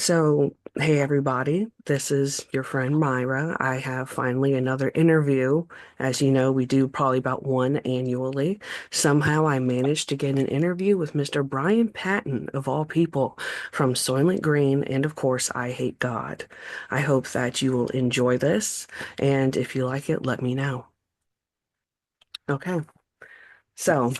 So, hey everybody, this is your friend Myra. I have finally another interview. As you know, we do probably about one annually. Somehow I managed to get an interview with Mr. Brian Patton, of all people, from Soilent Green and, of course, I Hate God. I hope that you will enjoy this, and if you like it, let me know. Okay, so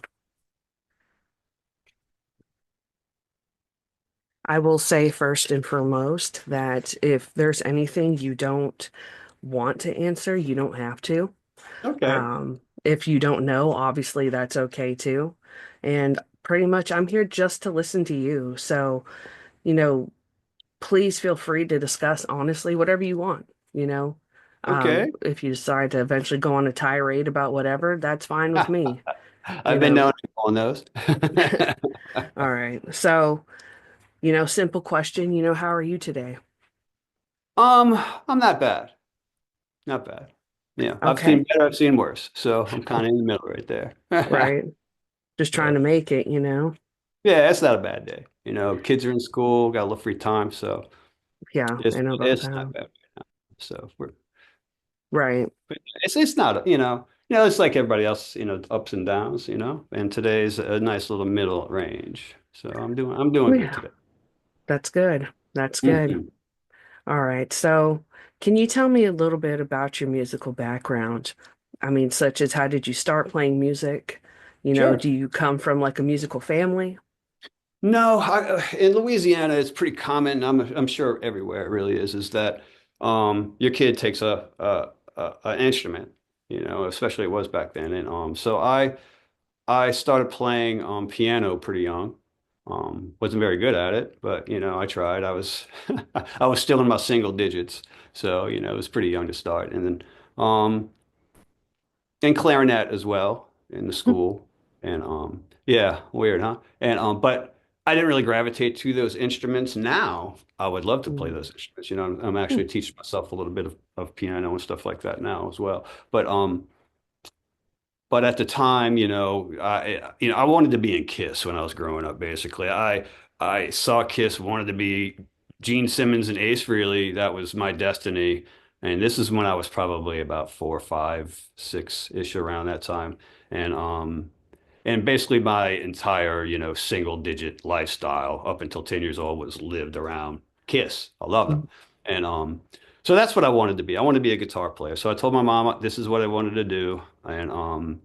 I will say first and foremost that if there's anything you don't want to answer, you don't have to. Okay. If you don't know, obviously that's okay too. And pretty much I'm here just to listen to you. So, you know, please feel free to discuss honestly whatever you want, you know. Okay. If you decide to eventually go on a tirade about whatever, that's fine with me, you I've been know. known to go on those. All right. So, simple question, how are you today? I'm not bad. Not bad. Yeah, I've Okay. seen better, I've seen worse. So I'm kind of in the middle right there. Right. Just trying Yeah. to make it. Yeah, it's not a bad day. Kids are in school, got a little free time, so Yeah, it's I know about it's not that. bad. So Right. but it's not, it's like everybody else, ups and downs, and today's a nice little middle range. So I'm doing good Yeah, today. that's good. That's good. Mhm. All right. So, can you tell me a little bit about your musical background? I mean, such as how did you start playing music? Sure. Do you come from like a musical family? No, in Louisiana, it's pretty common. I'm sure everywhere it really is that your kid takes an instrument, especially it was back then. And so I started playing piano pretty young. Wasn't very good at it, but I tried. I was I was still in my single digits, so it was pretty young to start. And then and clarinet as well in the school. And yeah, weird, huh? And but I didn't really gravitate to those instruments. Now I would love to play Mm. those instruments. I'm actually teaching myself a little bit of piano and stuff like that now as well. But at the time, I wanted to be in Kiss when I was growing up. Basically, I saw Kiss, wanted to be Gene Simmons and Ace Frehley. That was my destiny. And this is when I was probably about 4, 5, 6-ish around that time. And basically my entire, single digit lifestyle up until 10 years old was lived around Kiss. I love them. And so that's what I wanted to be. I wanted to be a guitar player. So I told my mom this is what I wanted to do. And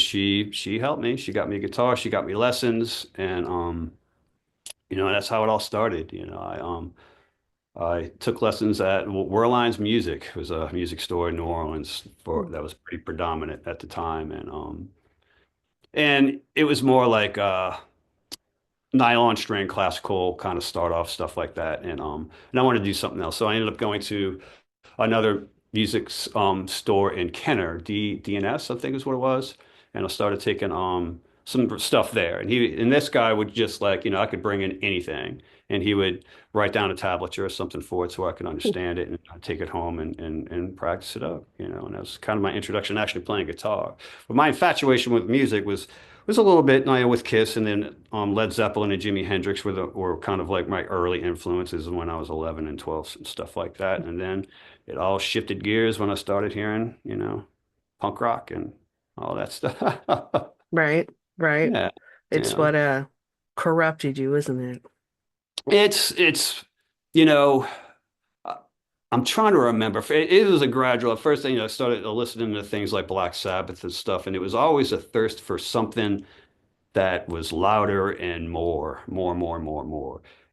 she helped me. She got me a guitar, she got me lessons, and that's how it all started. I took lessons at Werline's Music. It was a music store in New Orleans for that was pretty predominant at the time. And it was more like nylon string classical kind of start off stuff like that. And I wanted to do something else. So I ended up going to another music store in Kenner, DNS, I think is what it was. And I started taking some stuff there. And this guy would just like, I could bring in anything. And he would write down a tablature or something for it so I could understand it and I'd take it home and practice it up, and that was kind of my introduction to actually playing guitar. But my infatuation with music was a little bit, with Kiss, and then Led Zeppelin and Jimi Hendrix were kind of like my early influences when I was 11 and 12 and stuff like that. And then it all shifted gears when I started hearing, punk rock and all that stuff. Right, right. Yeah, It's yeah. what corrupted you, isn't it? It's you know I- I'm trying to remember. It was a gradual. At first, I started listening to things like Black Sabbath and stuff, and it was always a thirst for something that was louder and more.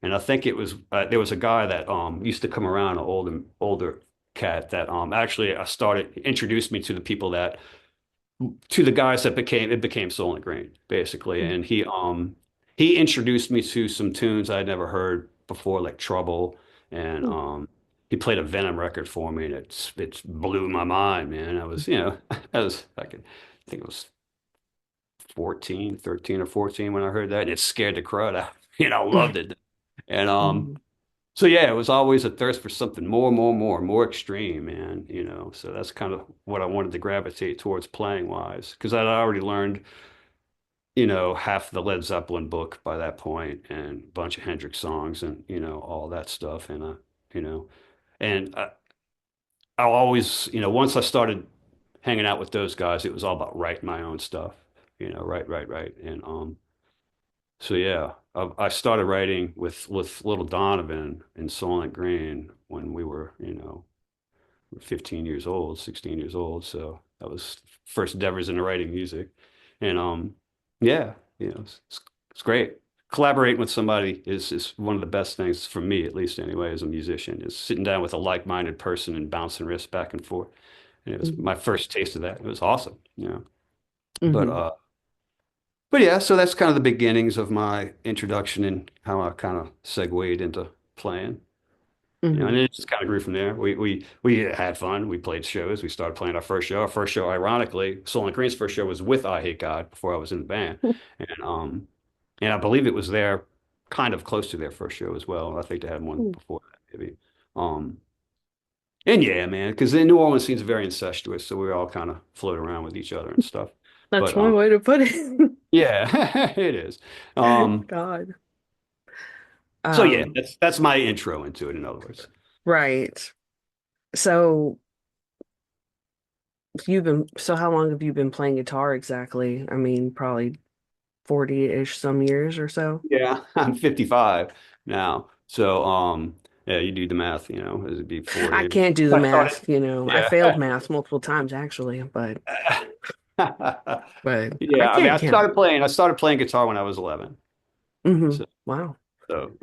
And I think it was there was a guy that used to come around, an older cat that actually started introduced me to the people that to the guys that became Soul Green basically, and he introduced me to some tunes I'd never heard before, like Trouble, and he played a Venom record for me, and it's blew my mind, man. I was I was I think it was 14, 13 or 14 when I heard that, and it scared the crud out. Loved it. And so yeah, it was always a thirst for something more extreme, man. So that's kind of what I wanted to gravitate towards playing wise, because I'd already learned, half the Led Zeppelin book by that point and a bunch of Hendrix songs and, all that stuff. You know, and I'll always, once I started hanging out with those guys, it was all about writing my own stuff, write. So yeah, I started writing with Little Donovan and Soilent Green when we were, 15 years old, 16 years old. So that was first endeavors into writing music. And yeah, it's great. Collaborating with somebody is one of the best things for me, at least anyway, as a musician, is sitting down with a like-minded person and bouncing riffs back and forth. And it was Hmm. my first taste of that. It was awesome. But Hmm. uh but yeah, so that's kind of the beginnings of my introduction and how I kind of segued into playing. And Hmm. it just kind of grew from there. We had fun. We played shows. We started playing our first show. Our first show, ironically, Soul and Cream's first show was with Eyehategod before I was in the band. And I believe it was there kind of close to their first show as well. I think they had one before that, maybe. Um and yeah, man, because the New Orleans scene's very incestuous, so we all kind of float around with each other and stuff. That's But one way to put it. yeah, it is. Um God. so yeah, Um, that's my intro into it, in other words. right. So so how long have you been playing guitar exactly? I mean, probably 40-ish some years or so. Yeah, I'm 55 now. So, yeah, you do the math, it'd be I 40. can't do the I started, math, you know. I yeah. failed math multiple times actually, but I Yeah, I mean, can't count. I started playing guitar when I was 11. Hmm. So, Wow.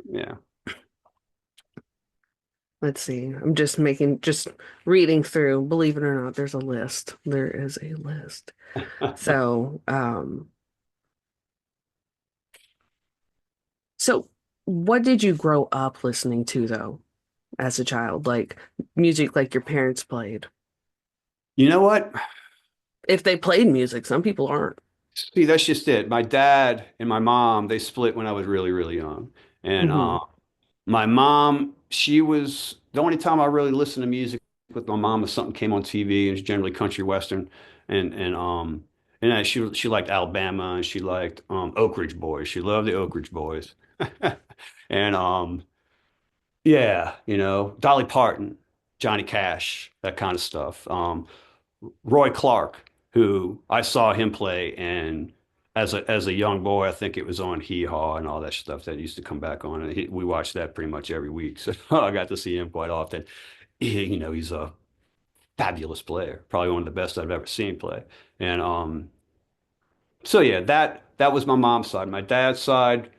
yeah. Let's see. I'm just reading through. Believe it or not, there's a list. There is a list. So, so what did you grow up listening to though, as a child? Like music like your parents played. You know what? If they played music, some people aren't. See, that's just it. My dad and my mom, they split when I was really, really young. And Hmm. my mom, she was the only time I really listened to music with my mom was something came on TV, and it's generally country western, and she liked Alabama and she liked Oak Ridge Boys. She loved the Oak Ridge Boys, and yeah, Dolly Parton, Johnny Cash, that kind of stuff. Roy Clark, who I saw him play, and as a young boy, I think it was on Hee Haw and all that stuff that used to come back on, and we watched that pretty much every week. So I got to see him quite often. He's a fabulous player, probably one of the best I've ever seen play. And so yeah, that was my mom's side. My dad's side,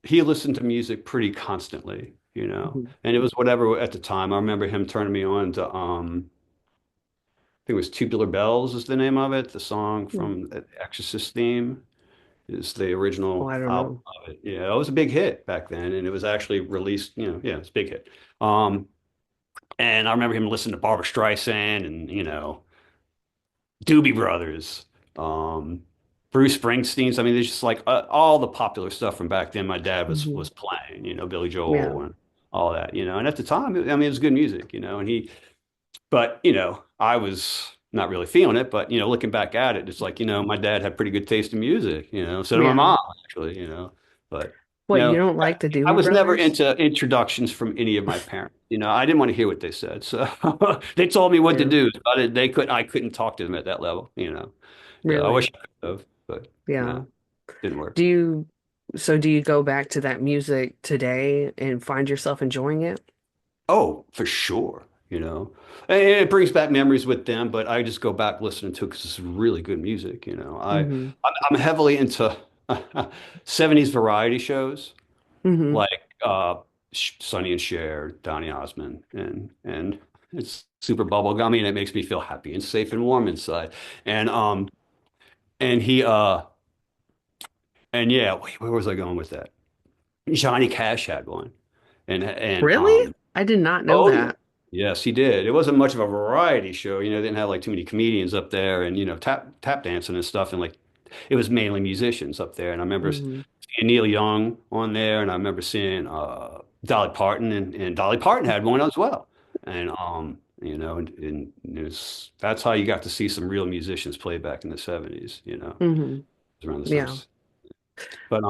he listened to music pretty constantly. Hmm. And it was whatever at the time. I remember him turning me on to I think it was Tubular Bells is the name of it. The song from the Exorcist theme is the Oh, original I don't album know. of it. Yeah, it was a big hit back then, and it was actually released. Yeah, it's a big hit. Um, and I remember him listening to Barbra Streisand and Doobie Brothers, um, Bruce Springsteen's. I mean, there's just like all the popular stuff from back then. My dad was Hmm. was playing, Billy Yeah, Joel and all that. And at the time, I mean, it was good music. And but, I was not really feeling it. But, looking back at it, it's like, my dad had pretty good taste in music, so did my yeah. mom, actually. But, you What, you know, don't like the I Doobie was never Brothers? into introductions from any of my parents. I didn't want to hear what they said. So they told me what to Yeah, do. But I couldn't talk to them at that level. So I really. wish I could have, but Yeah. no, didn't work. Do you, so do you go back to that music today and find yourself enjoying it? Oh, for sure. And it brings back memories with them, but I just go back listening to it because it's really good music. Hmm. I'm heavily into 70s variety shows Hmm. like Sonny and Cher, Donny Osmond, and it's super bubblegummy and it makes me feel happy and safe and warm inside. And and he and yeah, wait, where was I going with that? Johnny Cash had one. And Really? I did not know Oh yeah. that. Yes, he did. It wasn't much of a variety show, they didn't have like too many comedians up there and tap dancing and stuff and like it was mainly musicians up there. And I remember Hmm. seeing Neil Young on there and I remember seeing Dolly Parton and Dolly Parton had one as well. And and that's how you got to see some real musicians play back in the 70s. Hmm. Around the Yeah. times. But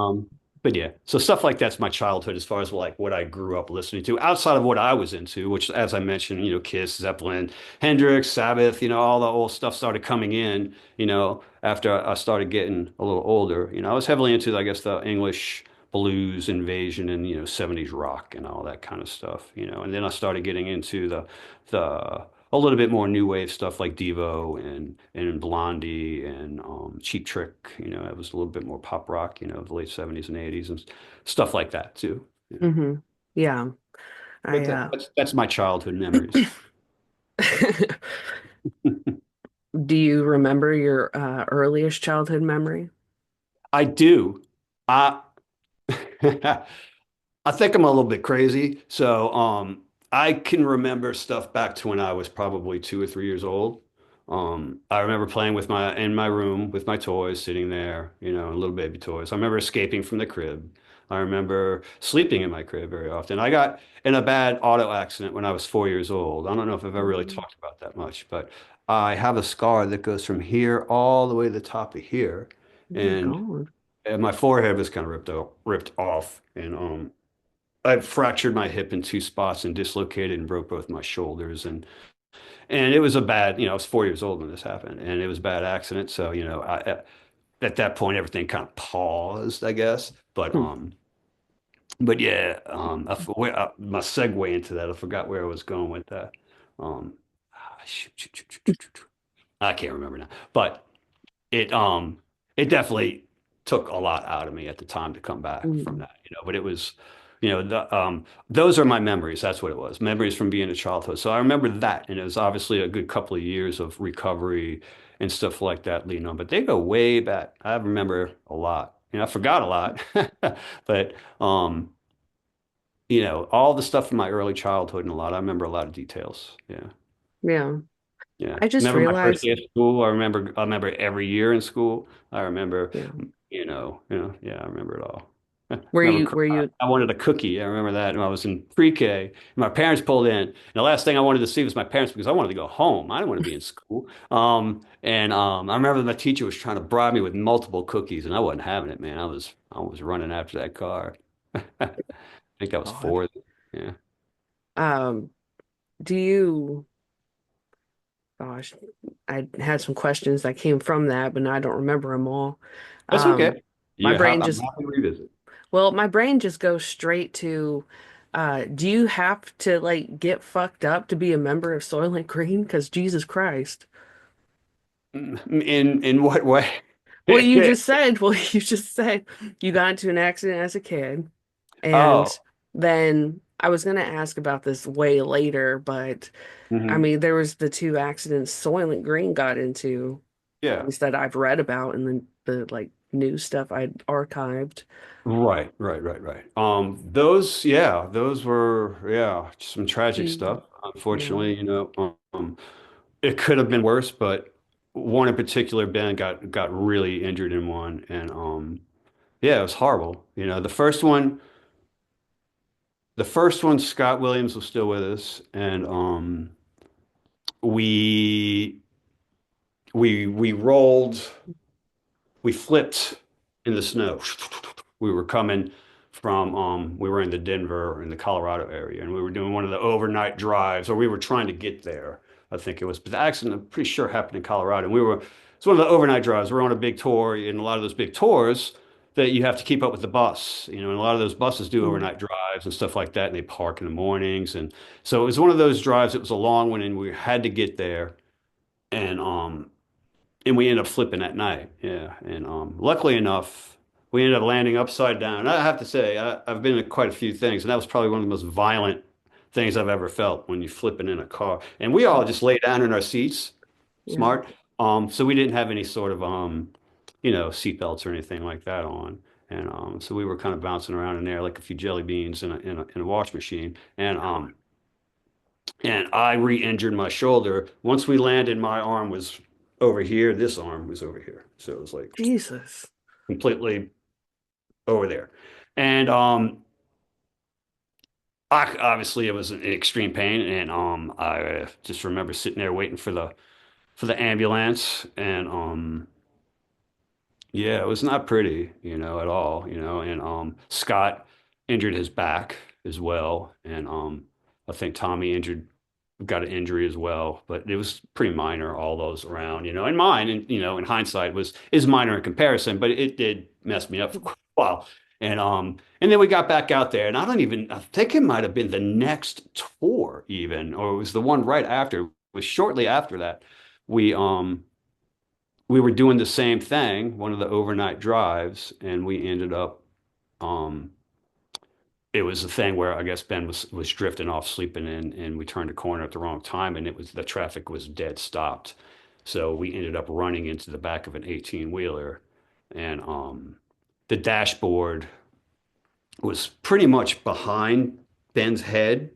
but yeah, so stuff like that's my childhood as far as like what I grew up listening to outside of what I was into, which as I mentioned, Kiss, Zeppelin, Hendrix, Sabbath, all the old stuff started coming in, after I started getting a little older. I was heavily into, I guess, the English blues invasion and 70s rock and all that kind of stuff. And then I started getting into the a little bit more new wave stuff like Devo and Blondie and Cheap Trick. It was a little bit more pop rock. The late 70s and 80s and stuff like that too. Yeah. Hmm. Yeah. But I that's my childhood memories. Do you remember your earliest childhood memory? I do. I I think I'm a little bit crazy. So, I can remember stuff back to when I was probably 2 or 3 years old. I remember playing in my room with my toys, sitting there, little baby toys. I remember escaping from the crib. I remember sleeping in my crib very often. I got in a bad auto accident when I was 4 years old. I don't know if I've ever really Oh talked about that much, but I have a scar that goes from here all the way to the top of here, my and, God. my forehead was kind of ripped off, and I fractured my hip in two spots and dislocated and broke both my shoulders, and it was a bad, I was 4 years old when this happened, and it was a bad accident. So, at that point everything kind of paused, I guess. Hmm. But yeah, my segue into that, I forgot where I was going with that. Um, I can't remember now, but it it definitely took a lot out of me at the time to come back from Mm. that. But it was, those are my memories. That's what it was. Memories from being a childhood. So I remember that, and it was obviously a good couple of years of recovery and stuff like that leading on. But they go way back. I remember a lot. I forgot a lot, but all the stuff from my early childhood and a lot. I remember a lot of details. Yeah. Yeah. Yeah. I just Remember my first realized, day of school? I remember every year in school. I remember, yeah. yeah, I remember it all. I Were remember you were you I wanted a cookie. I remember that when I was in pre-K. My parents pulled in, and the last thing I wanted to see was my parents because I wanted to go home. I didn't want to be in school. And I remember my teacher was trying to bribe me with multiple cookies, and I wasn't having it, man. I was running after that car. I think I was God. 4. Yeah. Um, do you gosh, I had some questions that came from that, but now I don't remember them all. That's Um, okay. my brain I'm just happy to revisit. my brain just goes straight to do you have to like get fucked up to be a member of Soylent Green? Because Jesus Christ. In what way? Well, you just said you got into an accident as a kid. And Oh, then I was going to ask about this way later, but I hmm mean, there was the two accidents Soylent Green got into, at yeah. least that I've read about, and then the like new stuff I'd archived. Right, right, right, right. Those were, yeah, some tragic Mm. stuff. Yeah, Unfortunately, it could have been worse, but one in particular, Ben got really injured in one, and yeah, it was horrible. The first one, Scott Williams was still with us, and we we rolled. We flipped in the snow. We were coming from we were in the Denver in the Colorado area, and we were doing one of the overnight drives, or we were trying to get there. I think it was, but the accident I'm pretty sure happened in Colorado. And it's one of the overnight drives. We're on a big tour, and a lot of those big tours that you have to keep up with the bus, and a lot of those buses do mm, overnight drives and stuff like that, and they park in the mornings. And so it was one of those drives. It was a long one, and we had to get there. And we ended up flipping that night. Yeah. And luckily enough, we ended up landing upside down. And I have to say, I've been in quite a few things, and that was probably one of the most violent things I've ever felt when you're flipping in a car. And we all just lay down in our seats, yeah. smart. So we didn't have any sort of seat belts or anything like that on. And so we were kind of bouncing around in there like a few jelly beans in a wash machine. And I re-injured my shoulder. Once we landed, my arm was over here. This arm was over here. So it was like Jesus. completely over there. And obviously it was an extreme pain. And I just remember sitting there waiting for the ambulance. And Yeah, it was not pretty, at all, and Scott injured his back as well, and I think Tommy got an injury as well, but it was pretty minor all those around, and mine, and in hindsight is minor in comparison, but it did mess me up for quite a while. And then we got back out there, and I think it might have been the next tour even, or it was the one right after, it was shortly after that. We we were doing the same thing, one of the overnight drives, and we ended up um it was a thing where I guess Ben was drifting off, sleeping in, and we turned a corner at the wrong time, and it was the traffic was dead stopped. So we ended up running into the back of an 18 wheeler, and the dashboard was pretty much behind Ben's head,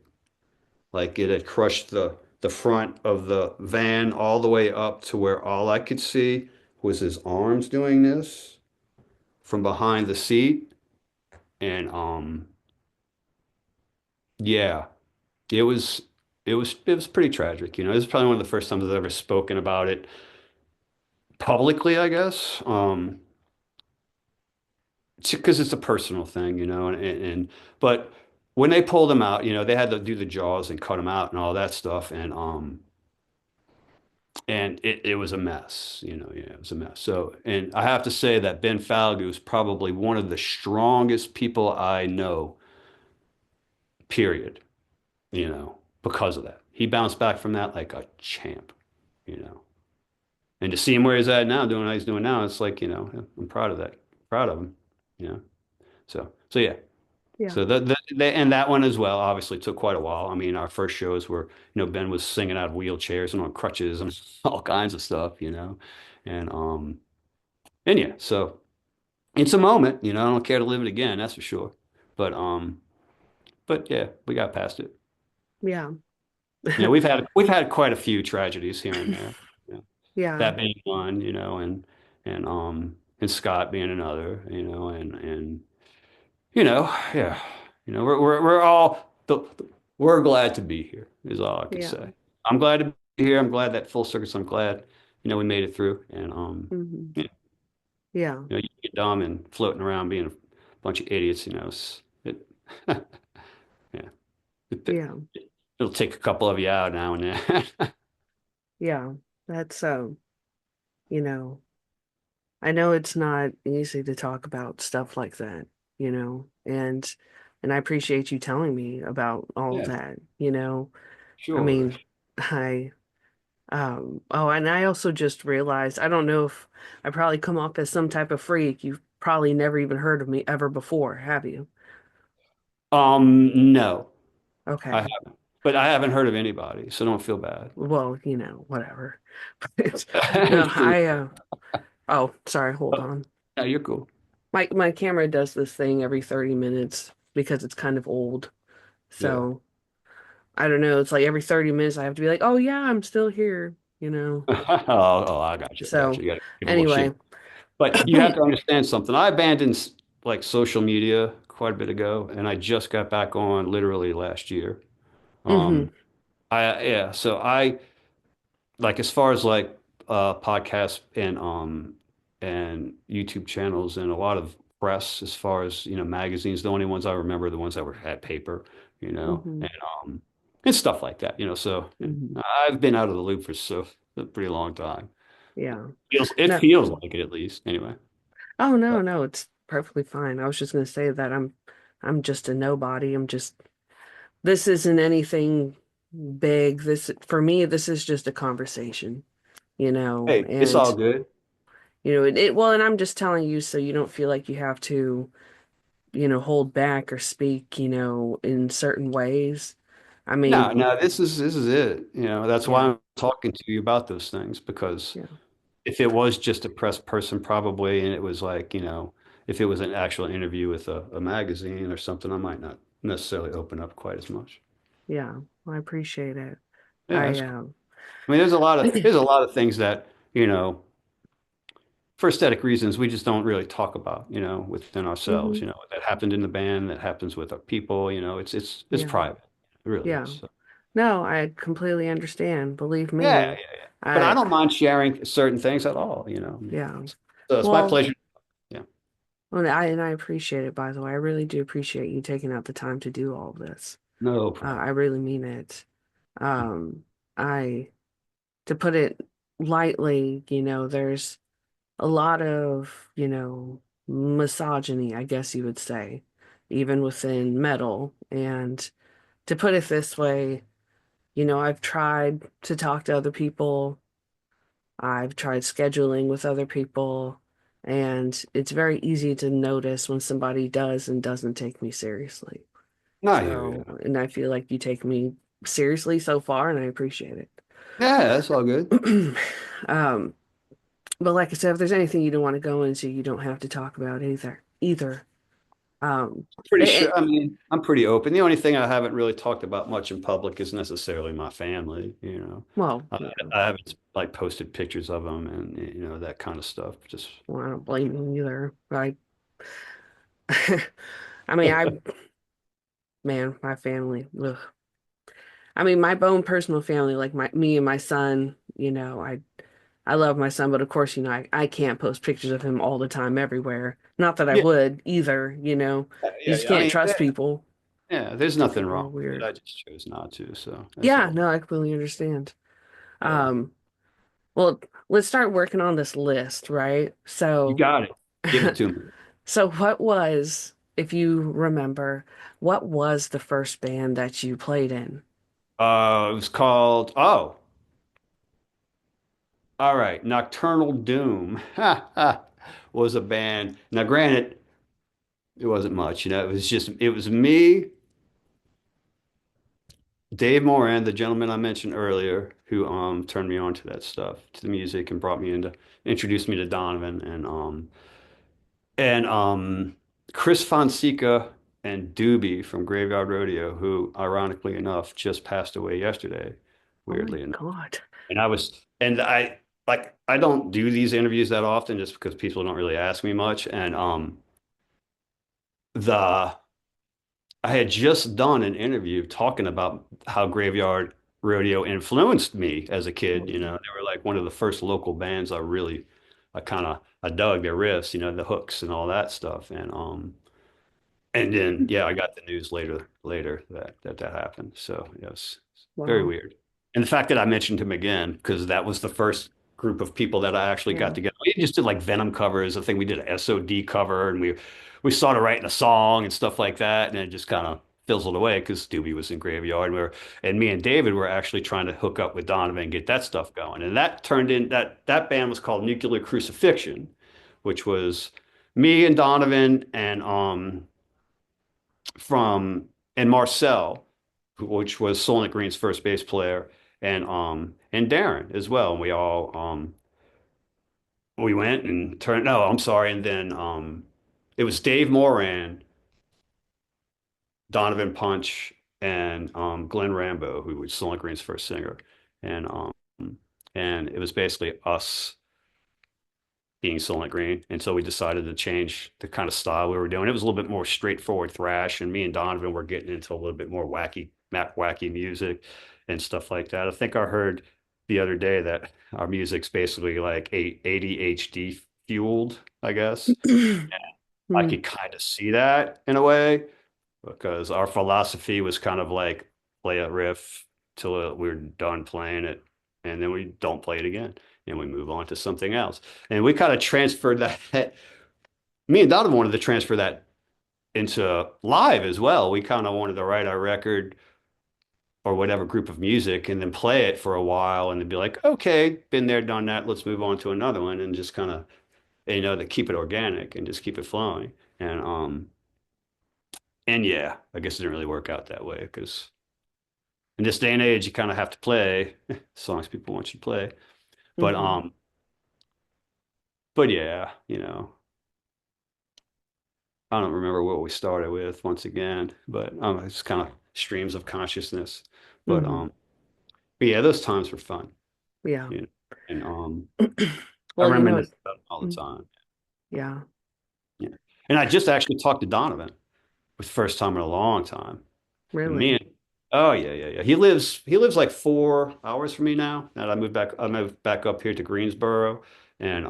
like it had crushed the front of the van all the way up to where all I could see was his arms doing this from behind the seat. And yeah, it was it was pretty tragic. This is probably one of the first times I've ever spoken about it publicly, I guess. Because it's a personal thing, and but when they pulled him out, they had to do the jaws and cut him out and all that stuff, and it was a mess, yeah, it was a mess. So, and I have to say that Ben Falgout is probably one of the strongest people I know, period, because of that. He bounced back from that like a champ, you know. And to see him where he's at now, doing what he's doing now, it's like, I'm proud of that. Proud of him, you know. So yeah. Yeah. So and that one as well obviously took quite a while. I mean, our first shows were, Ben was singing out of wheelchairs and on crutches and all kinds of stuff, And and yeah, so it's a moment, I don't care to live it again, that's for sure. But yeah, we got past it. Yeah. Yeah, we've had quite a few tragedies here and there. Yeah. Yeah. That being one, and Scott being another, and yeah, we're all we're glad to be here is all I can Yeah. say. I'm glad to be here. I'm glad that full circus. I'm glad, we made it through. And Hmm. yeah, Yeah. you get dumb and floating around being a bunch of idiots, yeah, it, Yeah. it'll take a couple of you out now and then. Yeah. That's you know, I know it's not easy to talk about stuff like that, and I appreciate you telling me about all of Yeah, that. I sure. mean, I oh, and I also just realized I don't know if I probably come off as some type of freak. You've probably never even heard of me ever before, have you? No, I Okay. haven't, but I haven't heard of anybody, so don't feel bad. Well, whatever. But no, oh, sorry, hold on. Yeah, you're cool. My camera does this thing every 30 minutes because it's kind of old. Yeah. So I don't know. It's like every 30 minutes I have to be like, oh yeah, I'm still here. Oh, I got you. I got So you. You got to give a little anyway. shit. But you have to understand something. I abandoned like social media quite a bit ago, and I just got back on literally last year. Hmm. Um, yeah. So I like as far as like podcasts and YouTube channels and a lot of press as far as magazines. The only ones I remember are the ones that were had paper, Hmm. um, and stuff like that. So Hmm. I've been out of the loop for a pretty long time. Yeah. It No. feels like it at least anyway. Oh no, But no, it's perfectly fine. I was just gonna say that I'm just a nobody. This isn't anything big. This for me, this is just a conversation, hey, it's all and good. well, and I'm just telling you so you don't feel like you have to, hold back or speak, in certain ways. I No, mean, no, this is it. That's why yeah, I'm talking to you about those things because yeah, if it was just a press person, probably, and it was like, if it was an actual interview with a magazine or something, I might not necessarily open up quite as much. yeah. I appreciate it. Yeah, I that's cool. I mean, there's a lot of things that, for aesthetic reasons, we just don't really talk about, within ourselves, hmm. that happened in the band, that happens with our people, it's Yeah, private. It really yeah. is. So. No, I completely understand. Believe Yeah, me. yeah, yeah. But I I don't mind sharing certain things at all. Yeah. So it's my Well, pleasure. Well, I appreciate it, by the way. I really do appreciate you taking out the time to do all of this. No problem. I really mean it. Um, I, to put it lightly, there's a lot of, misogyny, I guess you would say, even within metal. And to put it this way, I've tried to talk to other people. I've tried scheduling with other people, and it's very easy to notice when somebody does and doesn't take me seriously. No, I hear So, you. and I feel like you take me seriously so far, and I appreciate Yeah, that's all good. it. Um, but like I said, if there's anything you don't want to go into, you don't have to talk about either. Either. Um, Pretty it, sure. I mean, I'm pretty open. The only thing I haven't really talked about much in public is necessarily my family, you know. well, I haven't like posted pictures of them and that kind of stuff. Just well, I don't blame you either. I mean, man, my family. Ugh. I mean, my own personal family, like me and my son, I love my son, but of course, I can't post pictures of him all the time everywhere. Not that I yeah, would either, you yeah, just yeah. I can't mean, trust people. yeah, there's Some nothing people wrong are with it. weird. I just chose not to, so that's Yeah, all. no, I completely understand. Yeah, Um, well, let's start working on this list, right? you So, got it. Give it to me. so what was, if you remember, what was the first band that you played in? It was called. Oh, all right. Nocturnal Doom was a band. Now, granted, it wasn't much. It was me, Dave Moran, the gentleman I mentioned earlier, who turned me on to that stuff, to the music, and introduced me to Donovan, and Chris Fonseca and Doobie from Graveyard Rodeo, who ironically enough just passed away yesterday, Oh my weirdly enough. God. I don't do these interviews that often just because people don't really ask me much. And the I had just done an interview talking about how Graveyard Rodeo influenced me as a kid. You know, Oh, they were like one of the first local bands I dug their riffs, the hooks and all that stuff. And then yeah, I got the news later that happened. So yes, very wow. weird. And the fact that I mentioned him again, because that was the first group of people that I actually got Yeah. together. We just did like Venom covers. I think we did an SOD cover and we started writing a song and stuff like that. And it just kind of fizzled away because Doobie was in Graveyard. And me and David were actually trying to hook up with Donovan and get that stuff going. And that turned in that band was called Nuclear Crucifixion, which was me and Donovan from and Marcel, which was Soilent Green's first bass player, and Darren as well. And we went and turned. No, I'm sorry. And then it was Dave Moran, Donovan Punch, and Glenn Rambo, who was Soilent Green's first singer, and and it was basically us being Soylent Green. And so we decided to change the kind of style we were doing. It was a little bit more straightforward thrash, and me and Donovan were getting into a little bit more wacky music and stuff like that. I think I heard the other day that our music's basically like ADHD fueled, I guess. I Hmm. could kind of see that in a way because our philosophy was kind of like play a riff till we're done playing it, and then we don't play it again, and we move on to something else. And we kind of transferred that. Me and Donovan wanted to transfer that into live as well. We kind of wanted to write our record or whatever group of music and then play it for a while and then be like, okay, been there, done that. Let's move on to another one and just kind of, to keep it organic and just keep it flowing. And yeah, I guess it didn't really work out that way because in this day and age, you kind of have to play songs people want you to play. But Hmm. but yeah, I don't remember what we started with once again, but it's kind of streams of consciousness. But Hmm. but yeah, those times were fun, Yeah. you know. And I Well, reminisce about it all the mm, time. yeah, Yeah. And I just actually talked to Donovan for the first time in a long time. And really. me and oh yeah, yeah, yeah. He lives like 4 hours from me now. And I moved back up here to Greensboro. And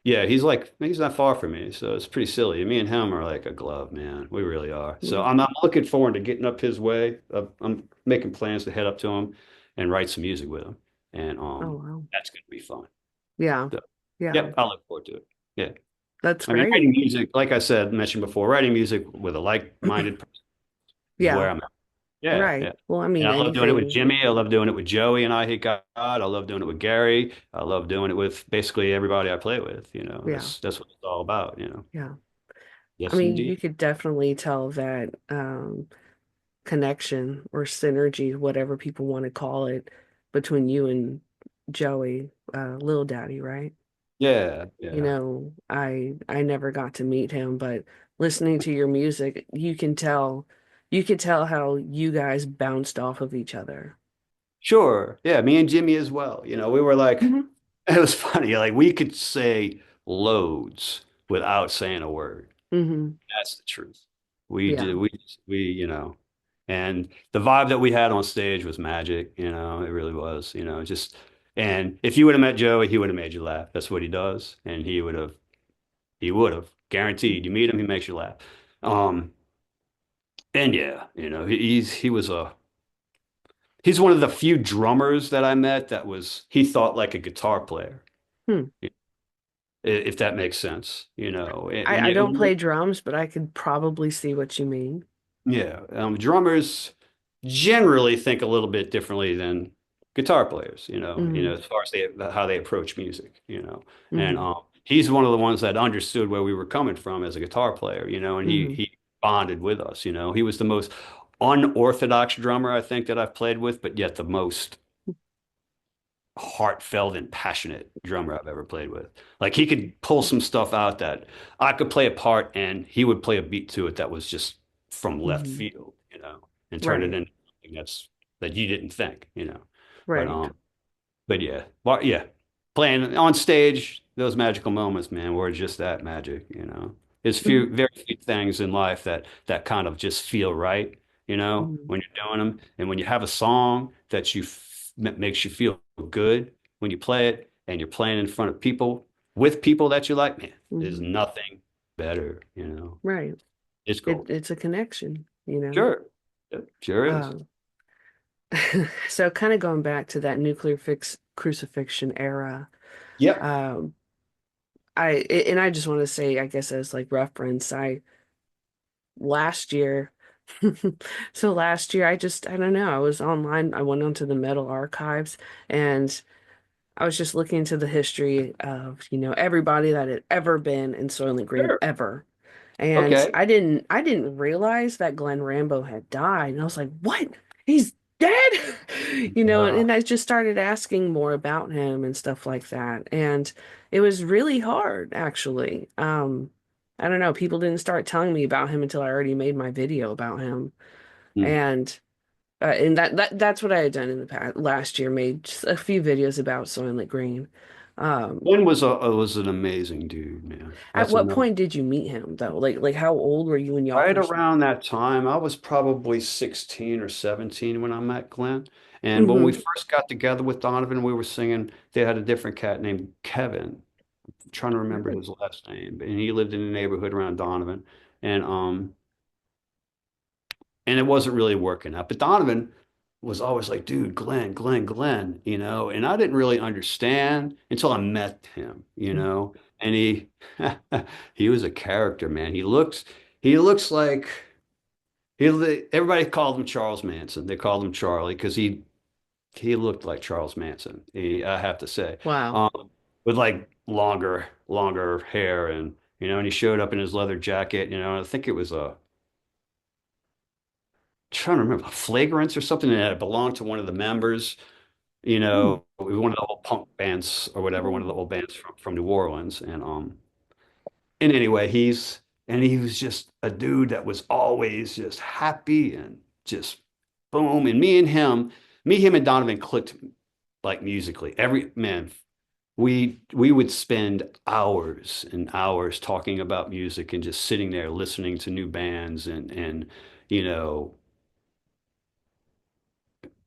Yeah, he's not far from me, so it's pretty silly. Me and him are like a glove, man. We really are. So Mm. I'm looking forward to getting up his way. I'm making plans to head up to him and write some music with him, and Oh, wow. that's gonna be fun. Yeah. So, Yeah. yep, I look forward to it. Yeah, That's I mean, great. writing music, like I said, mentioned before, writing music with a like-minded person is Yeah. where I'm at. Yeah, Right. yeah. Well, I And mean, I love doing it with anything. Jimmy. I love doing it with Joey and Eyehategod. I love doing it with Gary. I love doing it with basically everybody I play with. Yeah. That's what it's all about. Yeah. I Yes, mean, you indeed. could definitely tell that connection or synergy, whatever people want to call it, between you and Joey, Lil Daddy, right? Yeah, yeah. I never got to meet him, but listening to your music, you could tell how you guys bounced off of each other. Sure. Yeah, me and Jimmy as well. We were like, Hmm. it was funny. Like we could say loads without saying a word. Hmm. That's the truth. We Yeah. did. And the vibe that we had on stage was magic. It really was. And if you would have met Joey, he would have made you laugh. That's what he does, and he would have guaranteed. You meet him, he makes you laugh. Um, and yeah, he's one of the few drummers that I met that he thought like a guitar player, Hmm. if that makes sense. When I don't you play drums, but I could probably see what you mean. Yeah, drummers generally think a little bit differently than guitar players, Hmm. as far as how they approach music. And Hmm. he's one of the ones that understood where we were coming from as a guitar player, and he Hmm. he bonded with us. He was the most unorthodox drummer I think that I've played with, but yet the most heartfelt and passionate drummer I've ever played with. Like he could pull some stuff out that I could play a part and he would play a beat to it that was just from left Hmm. field, and turn it Right. into something that you didn't think. But Right. but yeah. Well, yeah. Playing on stage, those magical moments, man, were just that magic. There's Hmm. very few things in life that kind of just feel right, Hmm. when you're doing them. And when you have a song that makes you feel good when you play it and you're playing in front of people with people that you like, man, there's Hmm. nothing better. Right. It's gold. It's a connection. Sure. Yep, sure is. Um, so kind of going back to that nuclear fix crucifixion era, Yep. um, and I just want to say, I guess as like reference, I last year, so last year I don't know, I was online, I went onto the metal archives and I was just looking into the history of, everybody that had ever been in Soilent Green Sure. ever. And Okay. I didn't realize that Glenn Rambo had died. And I was like, what? He's dead? And Yeah. I just started asking more about him and stuff like that. And it was really hard, actually. I don't know, people didn't start telling me about him until I already made my video about him. Hmm. And that's what I had done in the past last year, made just a few videos about Soylent Green. Um, Glenn was an amazing dude, man. at That's what another. point did you meet him though? Like how old were you when y'all Right first? around that time, I was probably 16 or 17 when I met Glenn. And when we Mm-hmm. first got together with Donovan, we were singing. They had a different cat named Kevin. I'm trying to remember Really? his last name, and he lived in the neighborhood around Donovan. And and it wasn't really working out. But Donovan was always like, dude, Glenn, Glenn, Glenn. And I didn't really understand until I met him. And he was a character, man. He looks like everybody called him Charles Manson. They called him Charlie because he looked like Charles Manson. I have to say, Wow. um, with like longer hair and he showed up in his leather jacket. I think it was trying to remember, Flagrance or something, and it belonged to one of the members, Hmm. one of the old punk bands or whatever, one of the old bands from New Orleans. And anyway, he was just a dude that was always just happy and just boom. And him and Donovan clicked like musically. Every man, we would spend hours and hours talking about music and just sitting there listening to new bands and you know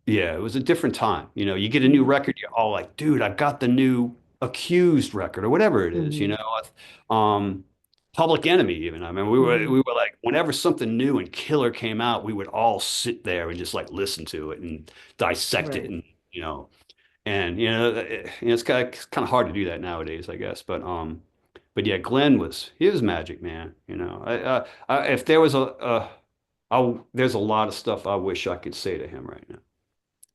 yeah, it was a different time. You get a new Hmm. record, you're all like, dude, I got the new Accused record or whatever it is, Hmm. um, Public Enemy even. I mean, Hmm. we were like, whenever something new and killer came out, we would all sit there and just like listen to it and dissect it, Right. and it's kind of hard to do that nowadays, I guess. But yeah, he was magic, man. If there was there's a lot of stuff I wish I could say to him right now.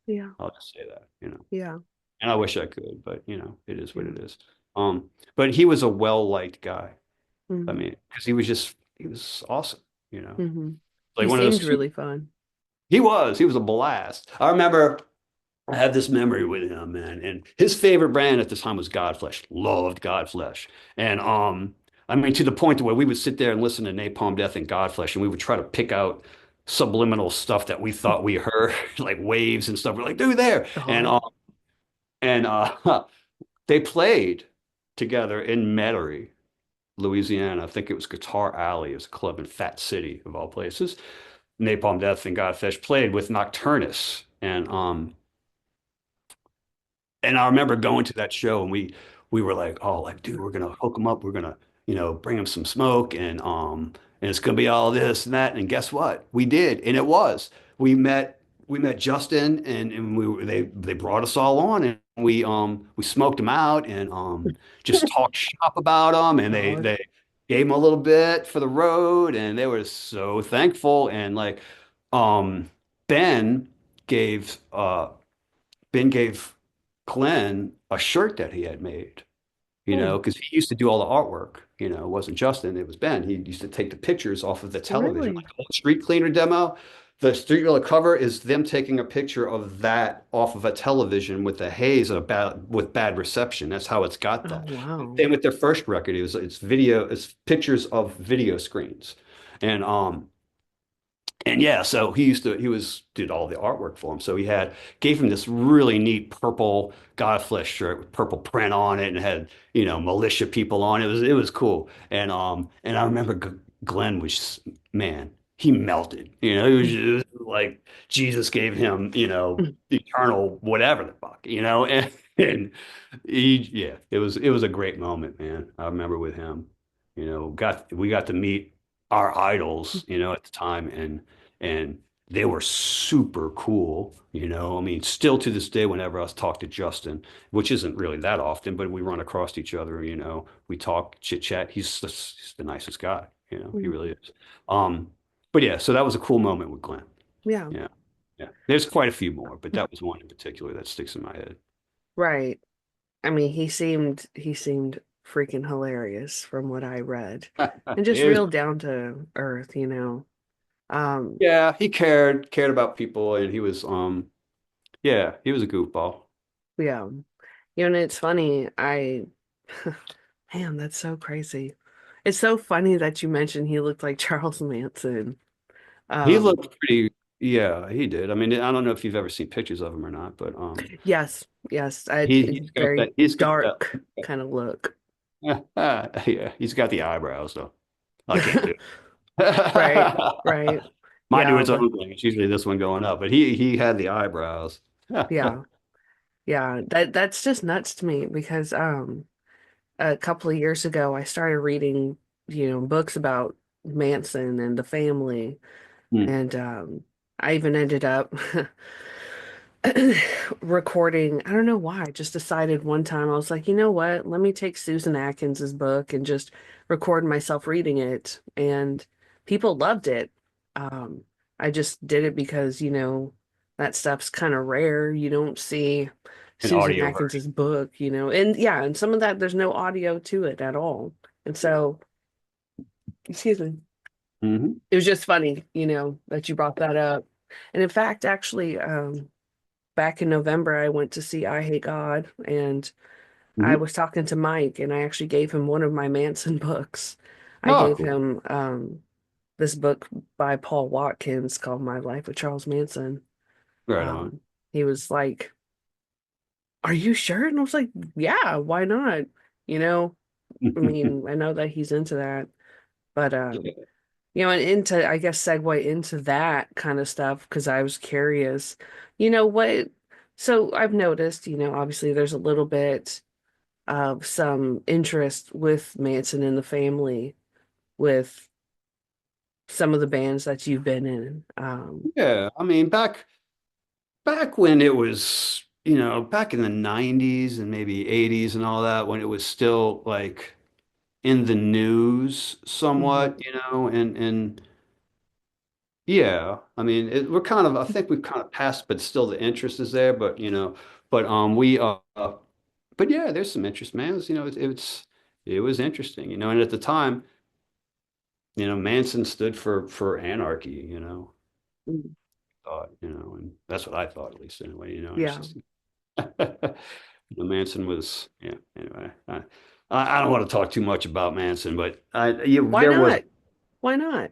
Yeah. I'll just say that. Yeah. And I wish I could, but it is what Yeah. it is. But he was a well-liked guy. I Hmm. mean, because he was awesome, you know. Hmm. Like He one of seemed those really fun. he was a blast. I remember I have this memory with him, man. And his favorite brand at the time was Godflesh. Loved Godflesh. And I mean, to the point where we would sit there and listen to Napalm Death and Godflesh, and we would try to pick out subliminal stuff that we thought we heard, like waves and stuff. We're like, dude, there. Uh-huh. And they played together in Metairie, Louisiana. I think it was Guitar Alley. It was a club in Fat City, of all places. Napalm Death and Godflesh played with Nocturnus. And I remember going to that show, and we were like, oh, like, dude, we're gonna hook him up. We're gonna, bring him some smoke, and it's gonna be all this and that. And guess what? We did, and it was. We met Justin, and they brought us all on, and we smoked him out, and just talked shop about him, and God. they gave him a little bit for the road, and they were so thankful. And like, um Ben gave uh Ben gave Glenn a shirt that he had made, Oh, because he used to do all the artwork. It wasn't Justin, it was Ben. He used to take the pictures off of the television, really? like the whole street cleaner demo. The street cleaner cover is them taking a picture of that off of a television with the haze with bad reception. That's how it's got Oh, that. wow. Same with their first record. It's pictures of video screens. And yeah, so did all the artwork for him. So gave him this really neat purple Godflesh shirt with purple print on it, and had, militia people on it. It was cool. And I remember Glenn was, man, he melted. He was just like Jesus gave him, eternal whatever the fuck, and yeah, it was a great moment, man. I remember with him, we got to meet our idols, at the time, and they were super cool. I mean, still to this day, whenever I talk to Justin, which isn't really that often, but we run across each other, we talk, chit chat. He's the nicest guy, he Mhm. really is. Um, but yeah, so that was a cool moment with Glenn. Yeah. Yeah. Yeah. There's quite a few more, but that was one in particular that sticks in my head. Right. I mean, he seemed freaking hilarious from what I read. And just It was, real down to earth. Um, yeah, he cared about people, and yeah, he was a goofball. yeah. And it's funny, man, that's so crazy. It's so funny that you mentioned he looked like Charles Manson. He Um, looked pretty, yeah, he did. I mean, I don't know if you've ever seen pictures of him or not, but yes, yes, he's got very that, he's got that, dark kind of look. yeah, he's got the eyebrows though. I can't do Right, it. right. Mine do Yeah, its but own thing. It's usually this one going up, but he had the eyebrows. yeah, yeah. That's just nuts to me because a couple of years ago I started reading, books about Manson and the family, Hmm. and I even ended up recording. I don't know why. I just decided one time I was like, you know what? Let me take Susan Atkins's book and just record myself reading it. And people loved it. Um, I just did it because, that stuff's kind of rare. You don't see An Susan audio version. Atkins's book, and yeah, and some of that there's no audio to it at all. And Yeah. so, excuse me, Hmm. it was just funny, that you brought that up. And in fact, actually, back in November, I went to see Eyehategod, and I Hmm. was talking to Mike, and I actually gave him one of my Manson books. I Oh, gave cool. him this book by Paul Watkins called My Life with Charles Manson. Right on. Um, he was like, "Are you sure?" And I was like, "Yeah, why not?" You know, I mean, I know that he's into that, but and into, I guess, segue into that kind of stuff because I was curious, what. So I've noticed, obviously there's a little bit. of some interest with Manson in the family, with some of the bands that you've been in. Yeah, I mean, back when it was, back in the 90s and maybe 80s and all that, when it was still like in the news somewhat, Mhm, and yeah, I mean, I think we've kind of passed, but still the interest is there, but but yeah, there's some interest, man. It was interesting, and at the time, Manson stood for anarchy, mhm. thought, and that's what I thought, at least anyway, it's Yeah. just, Manson was, yeah, anyway, I don't want to talk too much about Manson, but Why there was. not? Why not?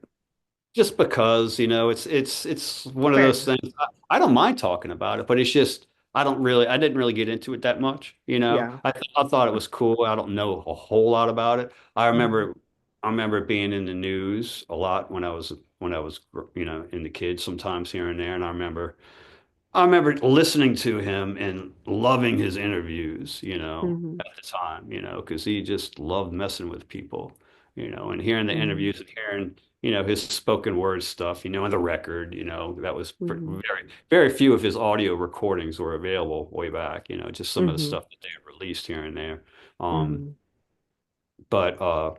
Just because, it's one of those Fair. things. I don't mind talking about it, but it's just I didn't really get into it that much, Yeah. I thought it was cool. I don't know a whole lot about it. Mhm, I remember it being in the news a lot when I was in the kids sometimes here and there, and I remember listening to him and loving his interviews, mhm, at the time, because he just loved messing with people, and hearing the mhm, interviews and hearing, his spoken word stuff, and the record, that was mhm, very, very few of his audio recordings were available way back, just some of the mhm, stuff that they had released here and there. Um, mhm, but uh,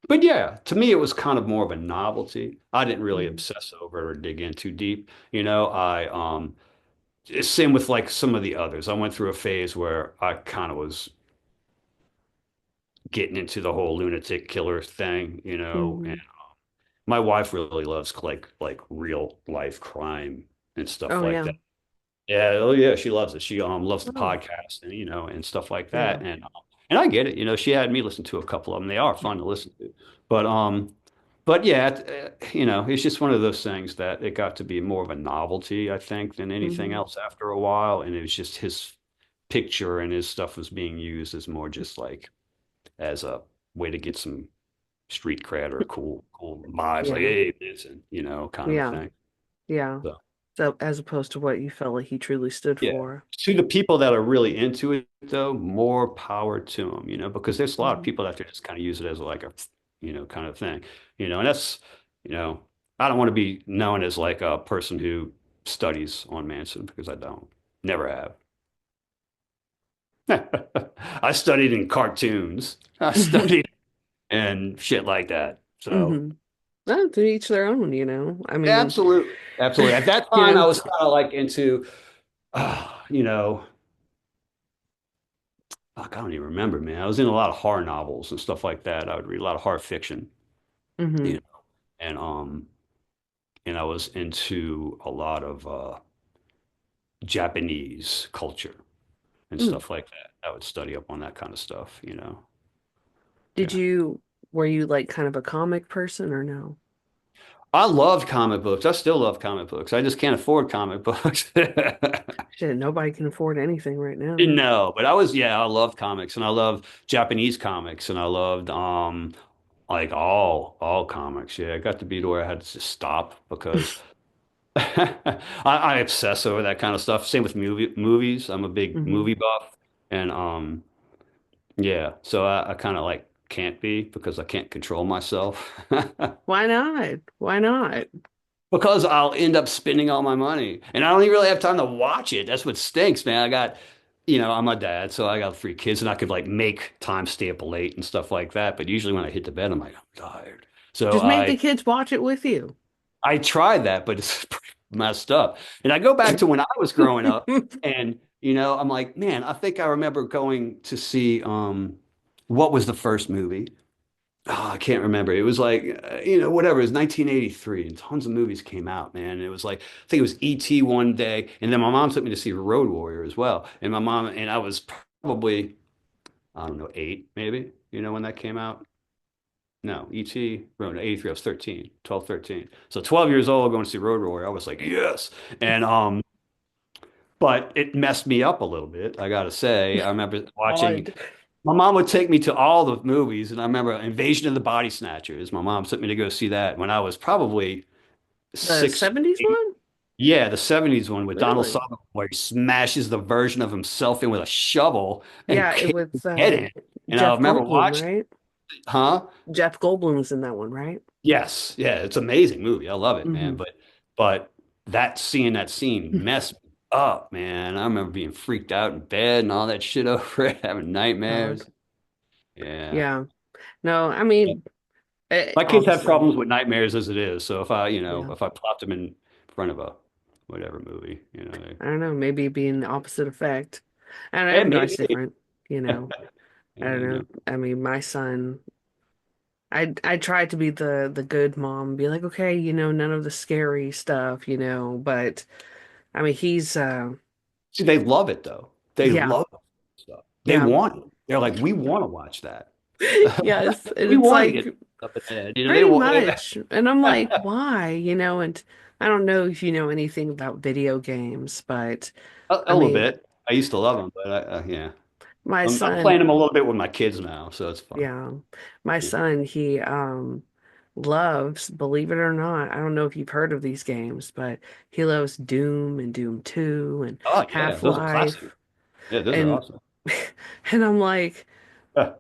but yeah, to me, it was kind of more of a novelty. I didn't really mhm, obsess over it or dig in too deep. Same with like some of the others. I went through a phase where I kind of was getting into the whole lunatic killer thing, and mhm. my wife really loves like real life crime and stuff Oh like yeah. that. Yeah, oh yeah, she loves it. She loves the Oh podcast and and stuff like yeah. that. And I get it. She had me listen to a couple of them. They are fun to listen to. But yeah, it's just one of those things that it got to be more of a novelty, I think, than anything Mhm, else after a while. And it was just his picture and his stuff was being used as more just like as a way to get some street cred or cool vibes, like yeah. hey, Vincent, kind of a Yeah. thing. Yeah. So. So as opposed to what you felt like he truly stood Yeah. for. To the people that are really into it, though, more power to them, because there's a lot of Mhm, people out there just kind of use it as like a, kind of thing, and that's, I don't want to be known as like a person who studies on Manson because I don't, never have. I studied in cartoons. I studied and shit like that. So, mhm. Well, to each their own. I mean, absolutely, absolutely. At that you time, I know. was kind of like into, you know. Fuck, I don't even remember, man. I was in a lot of horror novels and stuff like that. I would read a lot of horror fiction, you Mhm. know, and I was into a lot of Japanese culture and Mm. stuff like that. I would study up on that kind of stuff. Did Yeah. you were you like kind of a comic person or no? I loved comic books. I still love comic books. I just can't afford comic books. Shit, nobody can afford anything right now. No, but I loved comics and I loved Japanese comics and I loved like all comics. Yeah, it got to be to where I had to just stop because I obsess over that kind of stuff. Same with movies. I'm a big Hmm. movie buff, and yeah, so I kind of like can't be because I can't control myself Why not? Why not? because I'll end up spending all my money, and I don't even really have time to watch it. That's what stinks, man. I'm a dad, so I got three kids, and I could like make time stay up late and stuff like that. But usually when I hit the bed, I'm like, I'm tired. So Just make the kids watch it with you. I tried that, but it's messed up. And I go back to when I was growing up, and I'm like, man, I think I remember going to see what was the first movie? Oh, I can't remember. It was like whatever. It was 1983, and tons of movies came out, man. And it was like I think it was E.T. one day, and then my mom took me to see Road Warrior as well. And my mom and I was probably I don't know 8 maybe. When that came out. No, E.T. Road 83. I was 13, 12, 13. So 12 years old going to see Road Warrior. I was like, yes. And but it messed me up a little bit, I gotta say. I remember watching Odd. my mom would take me to all the movies, and I remember Invasion of the Body Snatchers. My mom took me to go see that when I was probably The six, 70s eight. one? Yeah, the 70s one with Donald Really? Sutherland, where he smashes the version of himself in with a shovel and Yeah, it kicks his was head in. And I Jeff remember Goldblum, watching, right? huh? Jeff Goldblum's in that one, right? Yes, yeah, it's an amazing movie. I love it, man. Hmm. But that scene messed me up, man. I remember being freaked out in bed and all that shit over it, having God. nightmares. Yeah. Yeah. No, I mean, My kids have obviously, problems with nightmares as it is. So if I, yeah. if I plopped them in front of a whatever movie, I don't know, maybe being the opposite effect. I don't know, hey, everybody's maybe, different, you know. I yeah, don't you know. know. I mean, my son, I tried to be the good mom, be like, okay, none of the scary stuff, but I mean, he's See, they love it though. They yeah, love stuff. They yeah. want it. They're like, we want to watch that. Yes, and We it's want to like get up in the head. They pretty want much. And I'm like, why? And I don't know if you know anything about video games, but a I little mean, bit. I used to love them, but yeah, my I'm playing son, them a little bit with my kids now, so it's fun. yeah, my Yeah. son, he loves, believe it or not, I don't know if you've heard of these games, but he loves Doom and Doom 2 and Oh yeah, those are classic. Half-Life. Yeah, those are And awesome. and I'm like,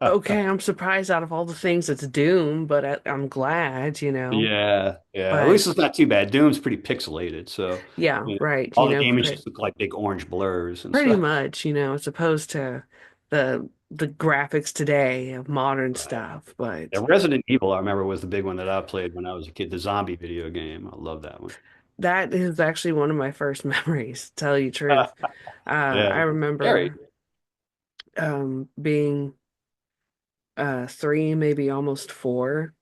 okay, I'm surprised out of all the things it's Doom, but I'm glad, Yeah, yeah. At But least it's not too bad. Doom's pretty pixelated, so yeah, you know, right, all the demons just look like big orange blurs and pretty stuff. much, as opposed to the graphics today of modern Right. stuff. Yeah, But Resident Evil, I remember, was the big one that I played when I was a kid. The zombie video game. I love that one. that is actually one of my first memories, to tell you the truth. Yeah, I scary. remember being 3, maybe almost 4,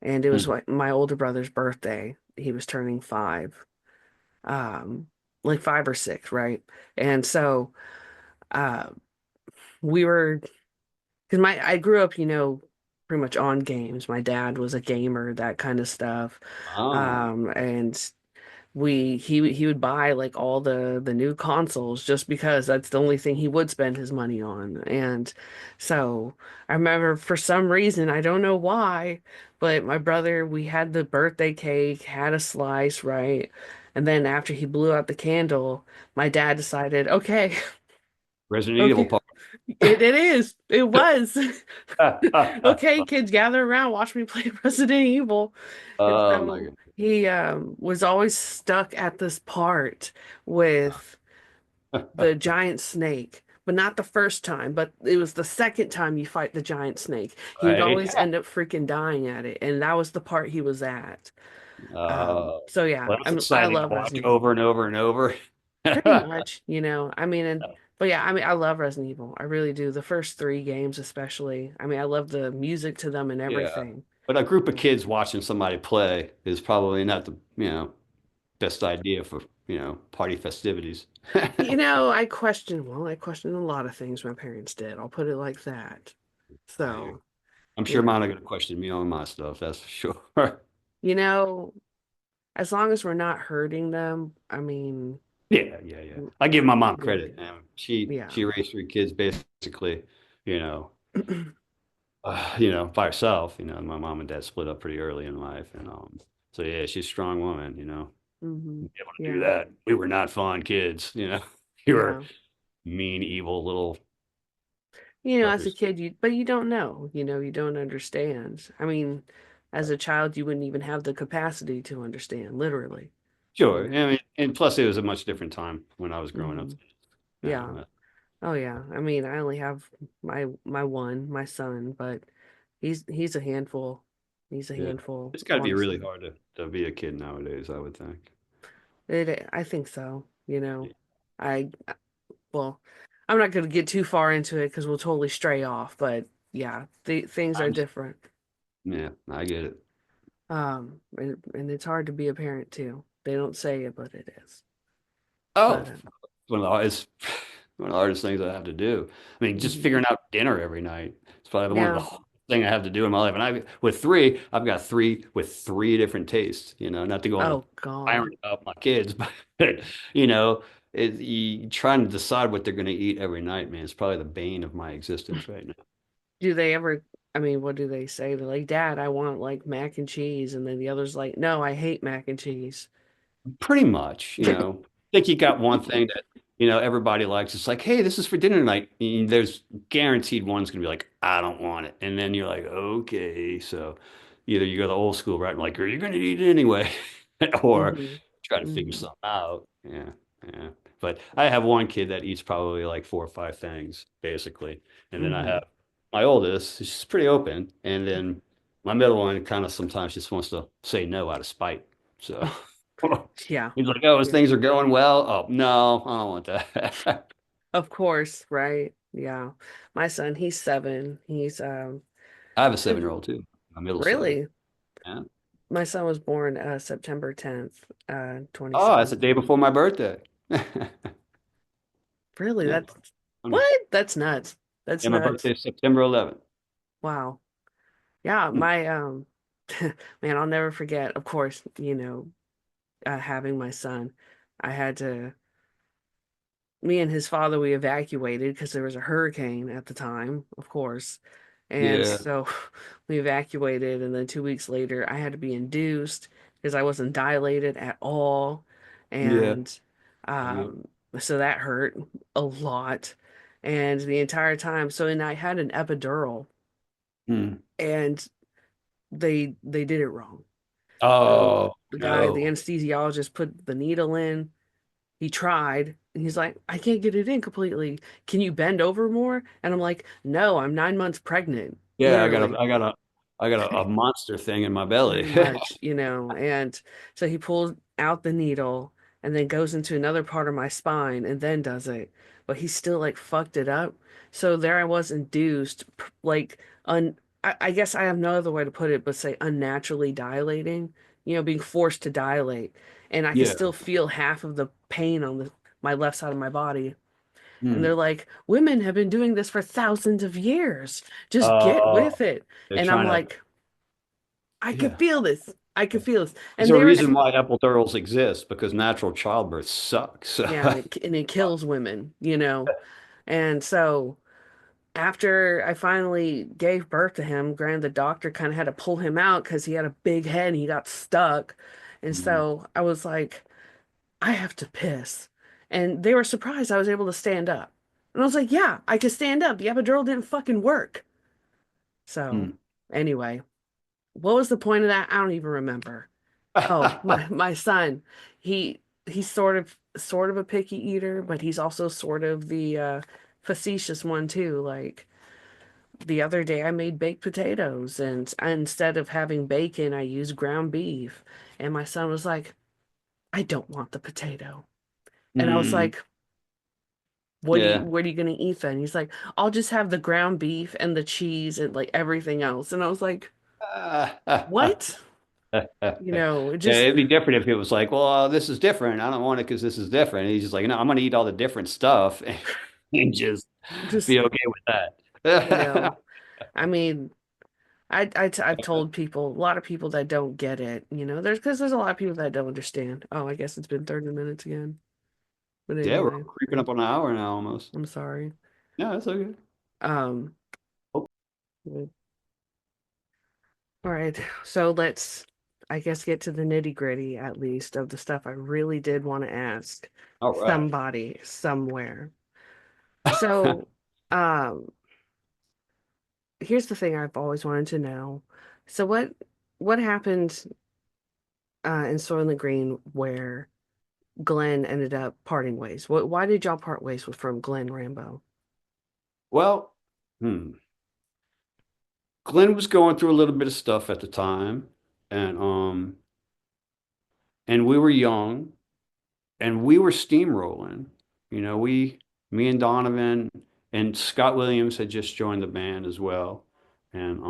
and it was Hmm. like my older brother's birthday. He was turning 5, um, like 5 or 6, right? And so uh, we were because my I grew up, pretty much on games. My dad was a gamer, that kind of stuff. Oh, And he would buy like all the new consoles just because that's the only thing he would spend his money on. And so I remember for some reason, I don't know why, but my brother, we had the birthday cake, had a slice, right? And then after he blew out the candle, my dad decided, okay, Resident Evil okay, part. it is. It was. Okay, kids, gather around, watch me play Resident Evil. And Oh my so he was always stuck at this part with God. the giant snake, but not the first time, but it was the second time you fight the giant snake. He would Right. always end up freaking dying at it, and that was the part he was at. So yeah, Well, that's I exciting to love watch Resident Evil. over and over and over. Pretty much, I mean, but yeah, I mean, I love Resident Evil. I really do. The first 3 games, especially. I mean, I love the music to them and Yeah. everything. But a group of kids watching somebody play is probably not the, best idea for, party festivities. I question a lot of things my parents did. I'll put it like that. I, So, I'm you sure mine know, are going to question me on my stuff, that's for sure. you know, as long as we're not hurting them, I mean, Yeah, yeah, yeah. I give my mom yeah, credit. She yeah. she raised 3 kids basically, you know, by herself. My mom and dad split up pretty early in life, and so yeah, she's a strong woman. Hmm. Be able to do Yeah, that. We were not fun kids. We were yeah. mean, evil little As a fuckers. kid, but you don't know, you don't understand. I mean, as a child, you wouldn't even have the capacity to understand, literally, you Sure. know. I mean, and plus, it was a much different time when I was growing up. Hmm. Yeah. Uh, Oh yeah. I mean, I only have my son, but he's a handful. He's a yeah, handful, it's got to be really honestly. hard to be a kid nowadays, I would think. I think so. Yeah. I well, I'm not going to get too far into it because we'll totally stray off, but yeah, things are I'm, different. yeah, I get it. And it's hard to be a parent too. They don't say it, but it is. Oh, But it's one of the hardest things I have to do. I mean, just mhm. figuring out dinner every night. It's probably one of the Yeah. hardest thing I have to do in my life. And with 3, I've got 3 with 3 different tastes. Not to go on a Oh God. tyrant about my kids, but you know, you trying to decide what they're going to eat every night, man. It's probably the bane of my existence right now. Do they ever, I mean, what do they say? They're like, Dad, I want like mac and cheese. And then the other's like, no, I hate mac and cheese. Pretty much, I think you got one thing that, everybody likes. It's like, hey, this is for dinner tonight. And there's guaranteed one's gonna be like, I don't want it. And then you're like, okay. So either you go the old school route, and like, are you gonna eat it anyway? Or Hmm. try to figure Hmm. something out. Yeah, yeah. But I have one kid that eats probably like four or five things, basically. And then I Hmm. have my oldest, she's pretty open. And then my middle one kind of sometimes just wants to say no out of spite. So Yeah. he's like, oh, as Yeah. things are going well. Oh, no, I don't want that. Of course, right? Yeah. My son, he's 7. He's I have a 7-year-old too, my middle son. really, Yeah. my son was born September 10th, Oh, that's the day 2017. before my birthday. Really? Yeah. That's Funny. what? That's nuts. That's Yeah, my nuts. birthday is September 11th. Wow. Yeah, Hmm. my man, I'll never forget, of course, having my son. I had to Me and his father, we evacuated because there was a hurricane at the time, of course. And Yeah. so we evacuated, and then 2 weeks later, I had to be induced because I wasn't dilated at all. Yeah. And Yeah. um, so that hurt a lot. And the entire time, and I had an epidural, Hmm. and they did it wrong. Oh, The no. anesthesiologist put the needle in. He tried, and he's like, I can't get it in completely. Can you bend over more? And I'm like, no, I'm 9 months pregnant, Yeah, literally, I got a monster thing in my pretty belly. much. And so he pulls out the needle and then goes into another part of my spine and then does it. But he still like fucked it up. So there I was induced, like, I guess I have no other way to put it but say unnaturally dilating, being forced to dilate. And I could Yeah. still feel half of the pain on my left side of my body. And Hmm. they're like, women have been doing this for thousands of years. Just get Oh, with it. they're And I'm trying to, like, I could yeah. feel this. I could feel this. There's And a they were, reason why epidurals exist because natural childbirth sucks. yeah, and it kills women. And so after I finally gave birth to him, granted, the doctor kind of had to pull him out because he had a big head and he got stuck. And Hmm. so I was like, I have to piss. And they were surprised I was able to stand up. And I was like, yeah, I could stand up. The epidural didn't fucking work. So Hmm. anyway, what was the point of that? I don't even remember. Oh, my son, he's sort of a picky eater, but he's also sort of the facetious one too. Like the other day I made baked potatoes and instead of having bacon, I used ground beef. And my son was like, I don't want the potato. And I was Hmm. like, Yeah. what are you gonna eat then? He's like, I'll just have the ground beef and the cheese and like everything else. And I was like, what? It Yeah, just it'd be different if it was like, well, this is different. I don't want it because this is different. And he's just like, no, I'm going to eat all the different stuff and just just, be okay with you that. know, I mean, I've told people, a lot of people that don't get it, there's a lot of people that don't understand. Oh, I guess it's been 30 minutes again. But Yeah, we're anyway, creeping up on an hour now almost. I'm sorry. Yeah, that's okay. Um, Oh, all right. So let's, I guess, get to the nitty-gritty at least of the stuff I really did want to ask all right. somebody somewhere. So, um, here's the thing I've always wanted to know. So what happened in Soylent Green where Glenn ended up parting ways? Why did y'all part ways from Glenn Rambo? Well, hmm. Glenn was going through a little bit of stuff at the time, and we were young, and we were steamrolling. Me and Donovan and Scott Williams had just joined the band as well, and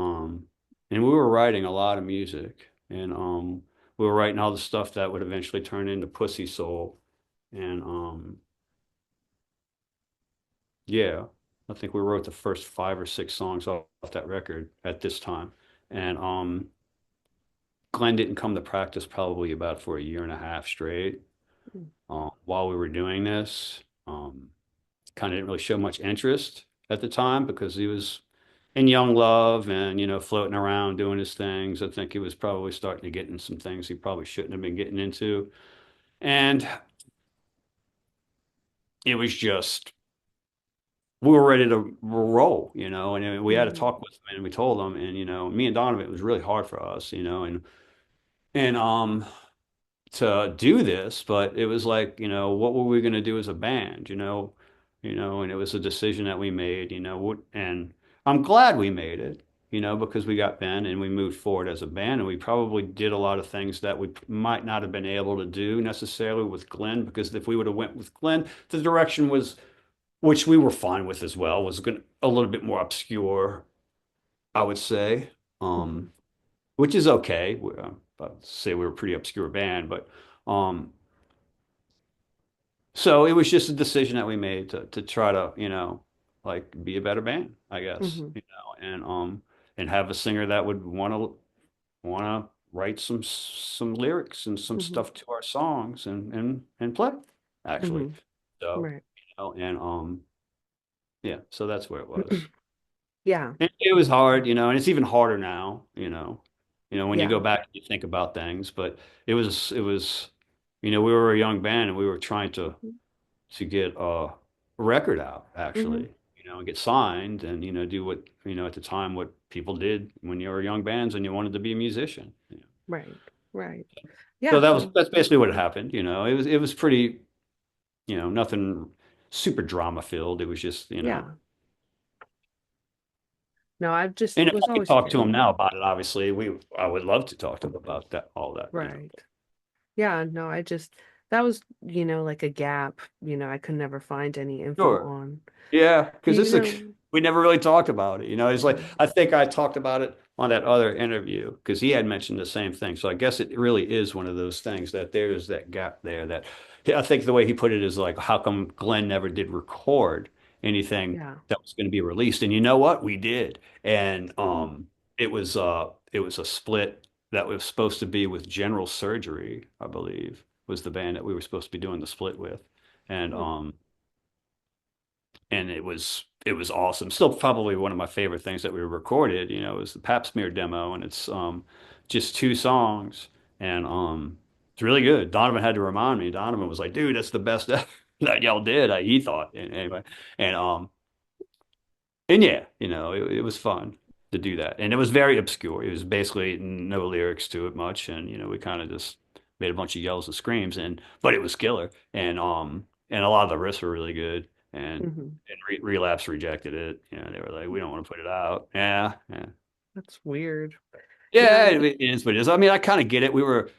we were writing a lot of music, and we were writing all the stuff that would eventually turn into Pussy Soul, and yeah, I think we wrote the first 5 or 6 songs off that record at this time, and Glenn didn't come to practice probably about for a year and a half straight while we were doing this. Kind of didn't really show much interest at the time because he was in young love and, floating around doing his things. I think he was probably starting to get into some things he probably shouldn't have been getting into. And it was just we were ready to roll, and we had to Hmm. talk with them and we told them, and me and Donovan, it was really hard for us, and to do this, but it was like, what were we going to do as a band, and it was a decision that we made, and I'm glad we made it, because we got Ben and we moved forward as a band, and we probably did a lot of things that we might not have been able to do necessarily with Glenn, because if we would have went with Glenn, the direction was, which we were fine with as well, was going a little bit more obscure, I would say, Hmm. which is okay. I'd say we were a pretty obscure band, but um, so it was just a decision that we made to try to, like be a better band, I guess, Hmm. and have a singer that would want to write some lyrics and some Hmm. stuff to our songs and play, actually. Hmm. So, Right. and yeah, so that's where it was. Yeah. It was hard, and it's even harder now, when you go Yeah. back and you think about things. But it was, we were a young band and we were trying to get a record out, Hmm. actually, and get signed and, do what, at the time, what people did when you were young bands and you wanted to be a musician. Right. Right. So Yeah. that's basically what happened. It was pretty, nothing super drama filled. It was just, Yeah. No, I just and if was I could always talk to him curious. now about it, obviously, I would love to talk to him about that, all that. Right. Yeah, no, I just that was, like a gap, I could never find any info Sure. on. Yeah, Do because you know? we never really talked about it. It's like Mhm. I think I talked about it on that other interview because he had mentioned the same thing. So I guess it really is one of those things that there's that gap there that I think the way he put it is like, how come Glenn never did record anything Yeah. that was going to be released? And you know what? We did. And Mm. it was a split that was supposed to be with General Surgery, I believe, was the band that we were supposed to be doing the split with. And Mm. it was awesome. Still probably one of my favorite things that we recorded, was the Pap Smear demo, and it's just two songs, and it's really good. Donovan had to remind me. Donovan was like, "Dude, that's the best that y'all did." He thought, anyway, and yeah, it was fun to do that, and it was very obscure. It was basically no lyrics to it much, and we kind of just made a bunch of yells and screams, but it was killer, and a lot of the riffs were really good, and Hmm. Relapse rejected it. They were like, we don't want to put it out. Yeah, yeah, That's weird. yeah. Yeah. It is what it is. I mean, I kind of get it. We were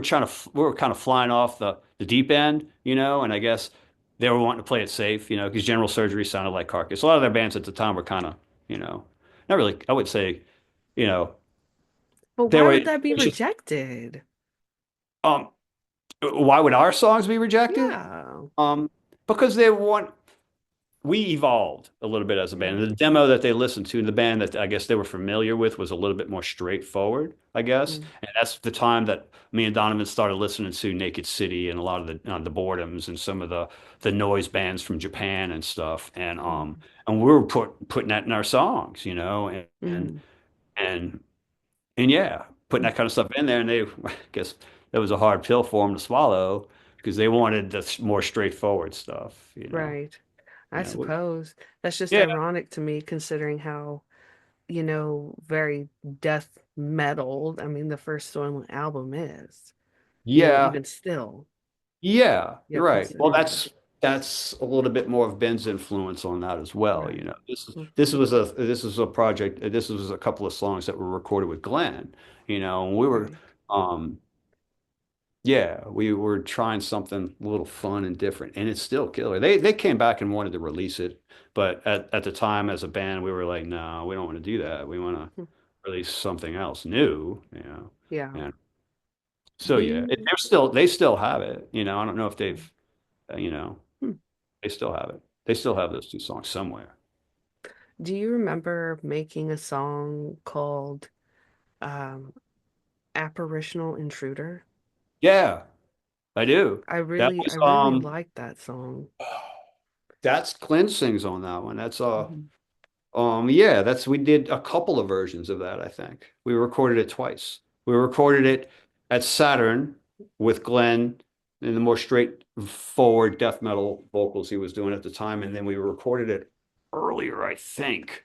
kind of flying off the deep end, and I guess they were wanting to play it safe, because General Surgery sounded like Carcass. A lot of their bands at the time were kind of, not really. I would say, you know, But they why were would that be it's just rejected? um. Why would our songs be rejected? Yeah. Um, because they want we evolved a little bit as a band. Yeah. The demo that they listened to, the band that I guess they were familiar with, was a little bit more straightforward, I guess. Mm. And that's the time that me and Donovan started listening to Naked City and a lot of the Boredoms and some of the noise bands from Japan and stuff. And we were putting that in our songs, and Mm. and and yeah, putting that kind of stuff in there. And I guess that was a hard pill for them to swallow because they wanted the more straightforward stuff. Right. I You know, suppose that's just yeah, ironic to me considering how, very death metal, I mean, the first Soilent album is, yeah, even still, yeah, you're right. Well, considering. that's a little bit more of Ben's influence on that as well. Right. This is Mm. this was a project. This was a couple of songs that were recorded with Glenn. And we were, Right. um, yeah, we were trying something a little fun and different, and it's still killer. They came back and wanted to release it, but at the time as a band, we were like, no, we don't want to do that. We want to Mm. release something else new. Yeah. And so Do yeah, you they still have it. I don't know if they've, uh, you know. hmm, They still have it. They still have those two songs somewhere. do you remember making a song called um Apparitional Intruder? Yeah, I do. I That really I was really like that song. that's Clint sings on that one. That's Hmm. yeah, that's we did a couple of versions of that, I think. We recorded it twice. We recorded it at Saturn with Glenn and the more straightforward death metal vocals he was doing at the time. And then we recorded it earlier, I think,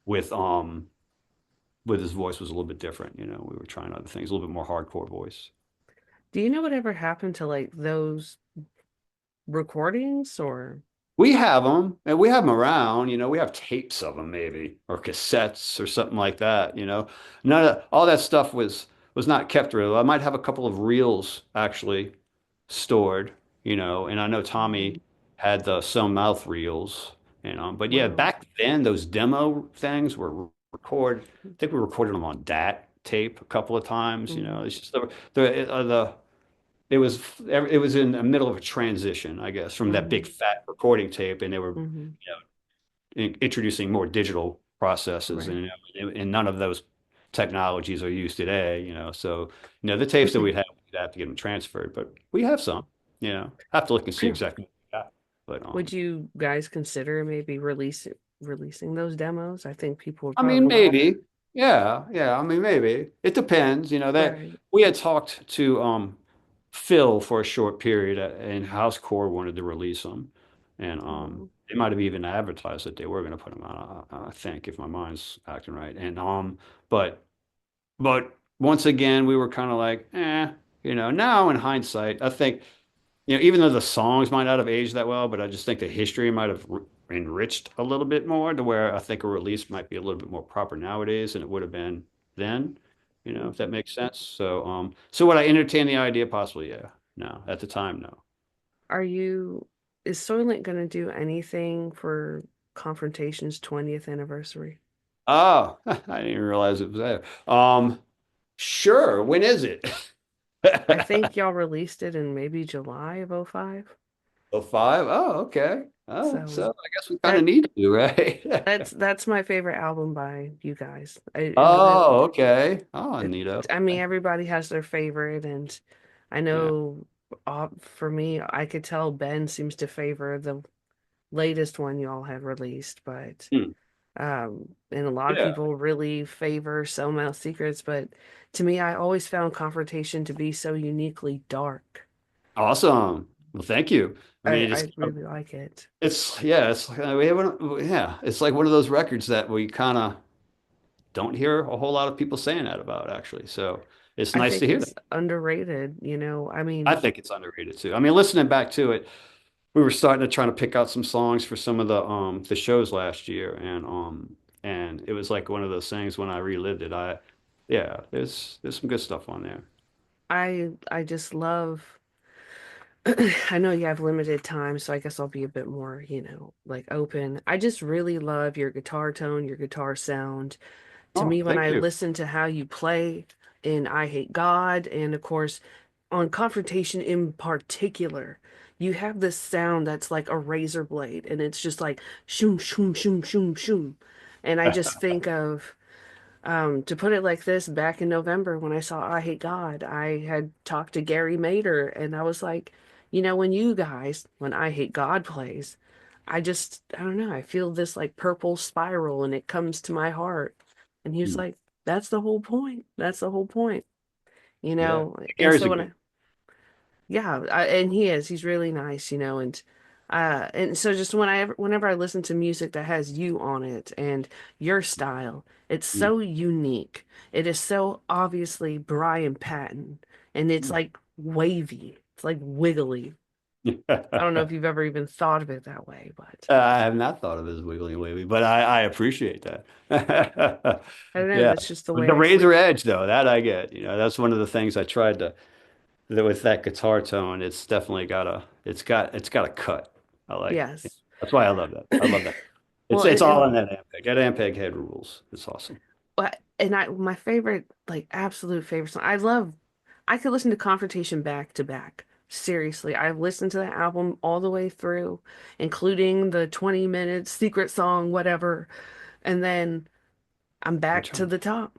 with his voice was a little bit different. We were trying other things, a little bit more hardcore voice. Do you know whatever happened to like those recordings or? We have them, and we have them around. We have tapes of them, maybe, or cassettes, or something like that. None of all that stuff was not kept real. I might have a couple of reels actually stored. And I know Tommy Mhm. had the some mouth reels. But yeah, Wow. back then those demo things were record. I think we recorded them on DAT tape a couple of times. Mhm. It's just the it was in the middle of a transition, I guess, from that big Mhm. fat recording tape, and they were, Mhm. introducing more digital processes, Right. and none of those technologies are used today. So the tapes that we'd have to get them transferred, but we have some. Have to look and see exactly what we got. But Would you guys consider maybe releasing those demos? I think people would I probably mean, love it. maybe. Yeah. I mean, maybe. It depends. That Right. we had talked to Phil for a short period, and Housecore wanted to release them, and Oh. they might have even advertised that they were going to put them out. I think, if my mind's acting right. And but but once again, we were kind of like, eh. Now in hindsight, I think. Even though the songs might not have aged that well, but I just think the history might have enriched a little bit more to where I think a release might be a little bit more proper nowadays than it would have been then, if that Mhm. makes sense. So would I entertain the idea? Possibly, yeah. No, at the time, no. Are you, is Soylent going to do anything for Confrontation's 20th anniversary? Oh, I didn't even realize it was there. Sure. When is it? I think y'all released it in maybe July of '05. Oh, five? Oh, okay. Oh, So so I guess we kind of that need to, right? that's my favorite album by you guys. It really, Oh, okay. Oh, it, neato. I mean, everybody has their favorite, and I Yeah. know for me, I could tell Ben seems to favor the latest one y'all had released, but Hmm. and a lot of Yeah. people really favor So Mouth Secrets, but to me, I always found Confrontation to be so uniquely dark. Awesome. Well, thank you. I mean, I really like it. it's like it's like one of those records that we kind of don't hear a whole lot of people saying that about, actually. So it's I nice to think hear that. it's underrated, you know. I I mean, think it's underrated too. I mean, listening back to it, we were starting to try to pick out some songs for some of the shows last year, and it was like one of those things when I relived it. Yeah, there's some good stuff on there. I just love I know you have limited time, so I guess I'll be a bit more, like open. I just really love your guitar tone, your guitar sound. To Oh, me, when thank I you. listen to how you play in I Hate God, and of course on Confrontation in particular, you have this sound that's like a razor blade, and it's just like shoom, shoom, shoom, shoom, shoom. And I just think of to put it like this, back in November when I saw I Hate God, I had talked to Gary Mater and I was like, when I Hate God plays, I don't know, I feel this like purple spiral and it comes to my heart. And he was Hmm. like, that's the whole point. That's the whole point, you Yeah, know? And Gary's so a when good. I, yeah, and he's really nice, and so just whenever I listen to music that has you on it and your style, it's Hmm. so unique. It is so obviously Brian Patton, and it's like wavy. It's like wiggly. I don't know if you've ever even thought of it that way, but I have not thought of it as wiggly wavy, but I appreciate that. I don't know. Yeah. That's just the The way I see. razor edge, though, that I get. That's one of the things I tried with that guitar tone. It's got a cut. I like it. Yes. That's why I love that. I love that. It's Well, it's all in that Ampeg. That Ampeg head rules. It's awesome. my favorite, like absolute favorite song. I could listen to Confrontation back to back. Seriously, I've listened to the album all the way through, including the 20 minutes secret song, whatever, and then I'm Which back to one? the top.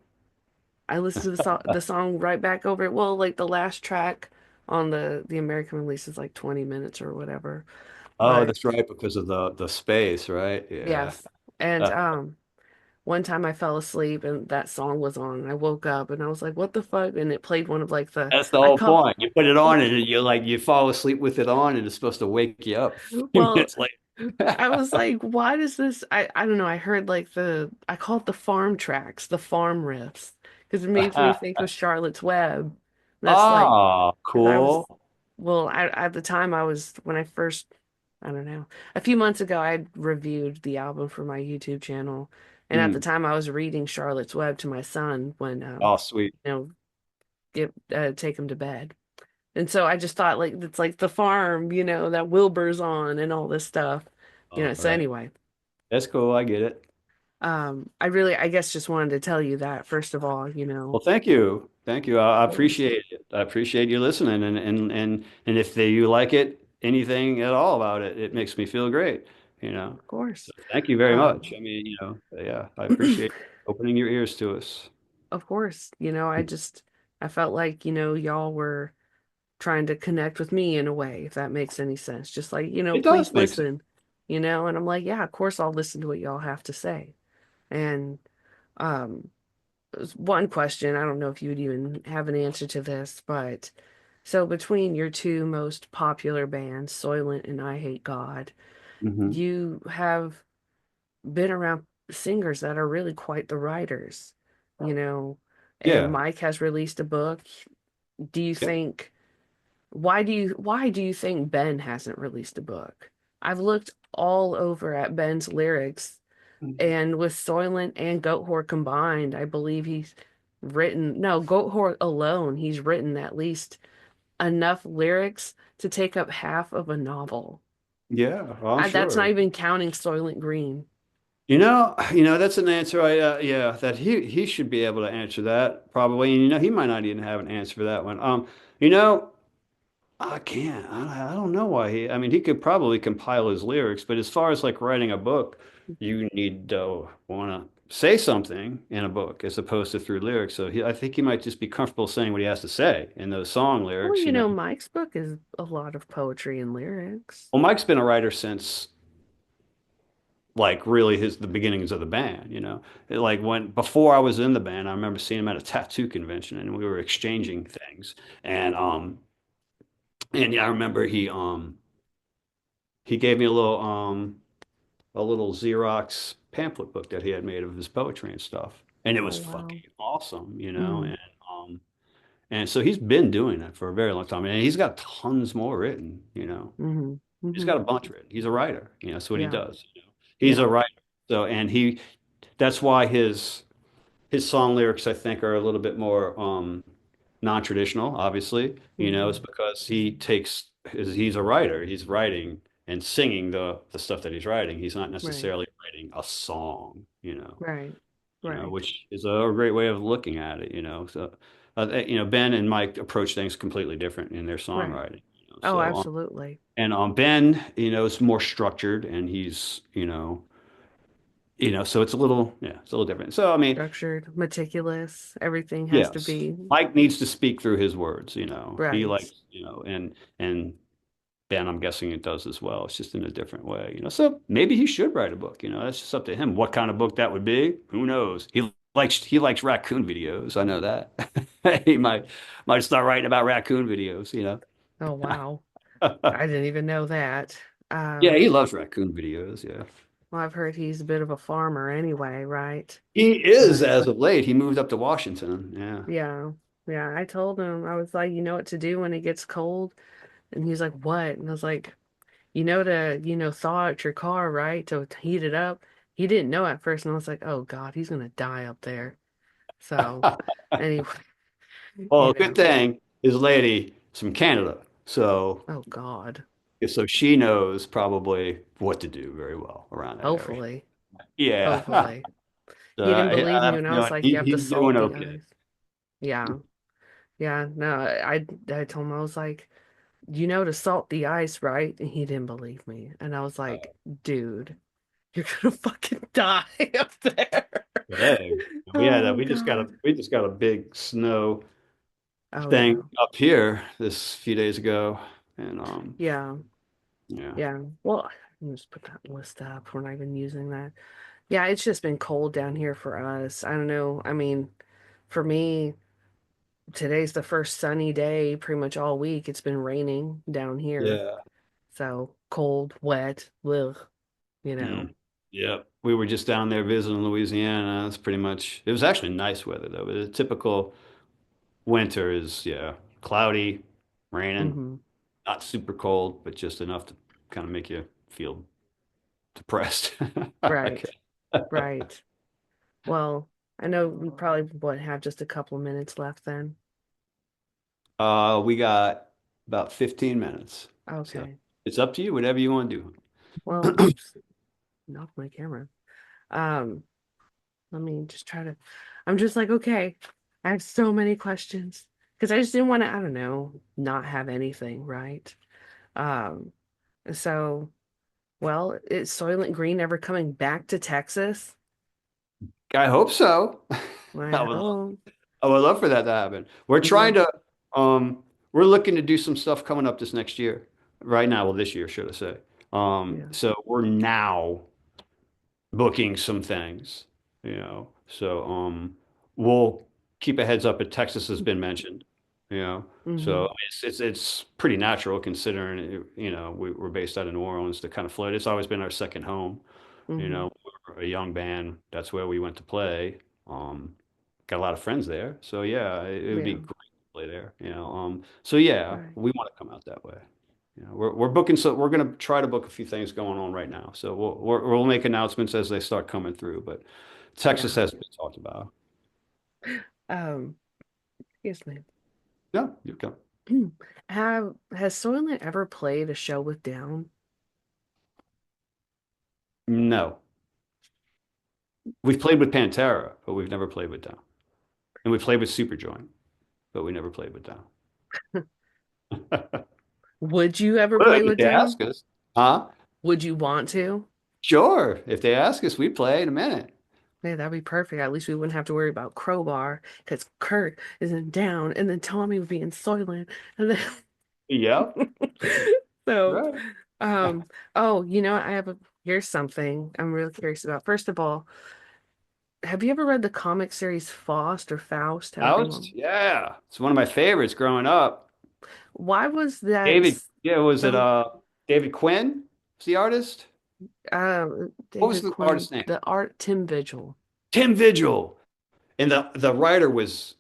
I listen to the song right back over it. Well, like the last track on the American release is like 20 minutes or whatever. Oh, But that's right, because of the space, right? Yeah. yes. And one time I fell asleep and that song was on and I woke up and I was like, what the fuck? And it played one of like the That's the I whole call point. You put it on and you like you fall asleep with it on and it's supposed to wake you up a few well, minutes later. I was like, why does this I don't know, I heard like I call it the farm tracks, the farm riffs, because it makes me think of Charlotte's Web. That's like Oh, because I was cool. well, at the time I was when I first I don't know, a few months ago I reviewed the album for my YouTube channel. And at the Mm. time I was reading Charlotte's Web to my son when Oh, sweet. you know, get take him to bed. And so I just thought like it's like the farm, that Wilbur's on and all this stuff. All So right. anyway, That's cool. I get it. I guess just wanted to tell you that first of all, Well, thank you. Thank you. I of course, appreciate it. I appreciate you listening and if you like it, anything at all about it, it makes me feel great, you know. of course. So thank you very much. Um, I mean, yeah, I appreciate opening your ears to us. of course, I felt like, y'all were trying to connect with me in a way, if that makes any sense. Just like, It please does make sense. listen, and I'm like, yeah, of course I'll listen to what y'all have to say. And um one question, I don't know if you would even have an answer to this, but so between your two most popular bands, Soilent and Eyehategod, Hmm. you have been around singers that are really quite the writers, you know, and Yeah. Mike has released a book. Do you Yep. think why do you think Ben hasn't released a book? I've looked all over at Ben's lyrics, and with Soylent and Goat Whore combined, I believe no, Goat Whore alone, he's written at least enough lyrics to take up half of a novel. Yeah, well, I'm That's not sure. even counting Soylent Green. That's an answer. Yeah, that he should be able to answer that probably. And he might not even have an answer for that one. You know, I can't. I don't know why he. I mean, he could probably compile his lyrics, but as far as like writing a book, you need to want to say something in a book as opposed to through lyrics. So I think he might just be comfortable saying what he has to say in those song Well, lyrics. Mike's book is a lot of poetry and lyrics. Well, Mike's been a writer since like really the beginnings of the band. Like when before I was in the band, I remember seeing him at a tattoo convention and we were exchanging things. And yeah, I remember he gave me a little Xerox pamphlet book that he had made of his poetry and stuff. And it Oh was wow. fucking awesome. Hmm. And so he's been doing that for a very long time. And he's got tons more written. Hmm. He's Hmm. got a bunch written. He's a writer. That's what he Yeah. does. He's a Yeah. writer. So and that's why his song lyrics, I think, are a little bit more non-traditional, obviously. It's Hmm. because he's a writer. He's writing and singing the stuff that he's writing. He's not Right. necessarily writing a song, Right. Right. which is a great way of looking at it. So, Ben and Mike approach things completely different in their Right. songwriting. Oh, So, absolutely. and Ben, is more structured and so it's a little different. So, I mean, Structured, meticulous. Everything has to yes. be Mike needs to speak through his words. He right. likes, and Ben, I'm guessing it does as well. It's just in a different way. So maybe he should write a book. That's just up to him. What kind of book that would be? Who knows? He likes raccoon videos. I know that. He might start writing about raccoon videos. Oh, wow. I didn't even know that. Yeah, Um, he loves raccoon videos. Yeah. well, I've heard he's a bit of a farmer anyway, right? He is But as of late. He moved up to Washington. Yeah. yeah, yeah, I told him, I was like, you know what to do when it gets cold? And he's like, what? And I was like, thaw out your car, right? To heat it up. He didn't know at first, and I was like, oh God, he's gonna die up there. So anyway, you Well, good know, thing his lady is from Canada. So oh God, So she knows probably what to do very well around that area. hopefully, Yeah. hopefully. So He didn't believe I me have a when I was feeling like, you have to he's salt doing the okay. ice. Yeah. Yeah. No, I told him, I was like, to salt the ice, right? And he didn't believe me. And I was like, dude, you're gonna fucking die up there. Hey, we had a, Oh God. we just got a big snow Oh thing yeah. up here this few days ago, and Yeah. yeah. Yeah. Well, I can just put that list up. We're not even using that. Yeah, it's just been cold down here for us. I don't know. I mean, for me, today's the first sunny day pretty much all week. It's been raining down here. Yeah. So cold, wet, ugh, you know. Mm. Yep. We were just down there visiting Louisiana. It's pretty much, it was actually nice weather though. But the typical winter is, yeah, cloudy, raining, Hmm. not super cold, but just enough to kind of make you feel depressed. Right, Okay. right. Well, I know we probably would have just a couple of minutes left then. We got about 15 minutes. So Okay. it's up to you, whatever you want to Well, do. oops, knocked my camera. Um, Let me just try to. I'm just like, okay, I have so many questions because I just didn't want to, I don't know, not have anything, right? Um, so, well, is Soylent Green ever coming back to Texas? I hope so. I I would love, hope. I would love for that to happen. We're trying Yeah, to, um, we're looking to do some stuff coming up this next year. Right now, well, this year, should I say. yeah. So we're now booking some things, you know. So we'll keep a heads up if Texas has been mentioned, you know. So I Mm-hmm. mean, it's pretty natural considering you know we're based out of New Orleans to kind of float. It's always been our second home, you Mm-hmm. know. We're a young band. That's where we went to play. Got a lot of friends there. So yeah, it would be Yeah, great to play there, you know. So yeah, right. we want to come out that way. You know, we're booking, so we're going to try to book a few things going on right now. So we'll make announcements as they start coming through. But Texas Yeah. has been talked about. Um, yes, ma'am. Yeah, you go. Has Soylent ever played a show with Down? No, we've played with Pantera, but we've never played with Down. And we played with Superjoint, but we never played with Down. Would you ever play Would if with they Down? ask us, huh? Would you want to? Sure, if they ask us, we play in a minute. Yeah, that'd be perfect. At least we wouldn't have to worry about Crowbar because Kurt isn't down, and then Tommy would be in Soylent, and Yep. then so, Right. um, oh, I have a here's something I'm real curious about. First of all, have you ever read the comic series Faust or Faust, however you Faust, want? yeah, it's one of my favorites growing up. Why was that David, yeah, was it so? David Quinn was the artist? What was David the Quinn, artist's name? the art, Tim Vigil, Tim Vigil. And the writer David was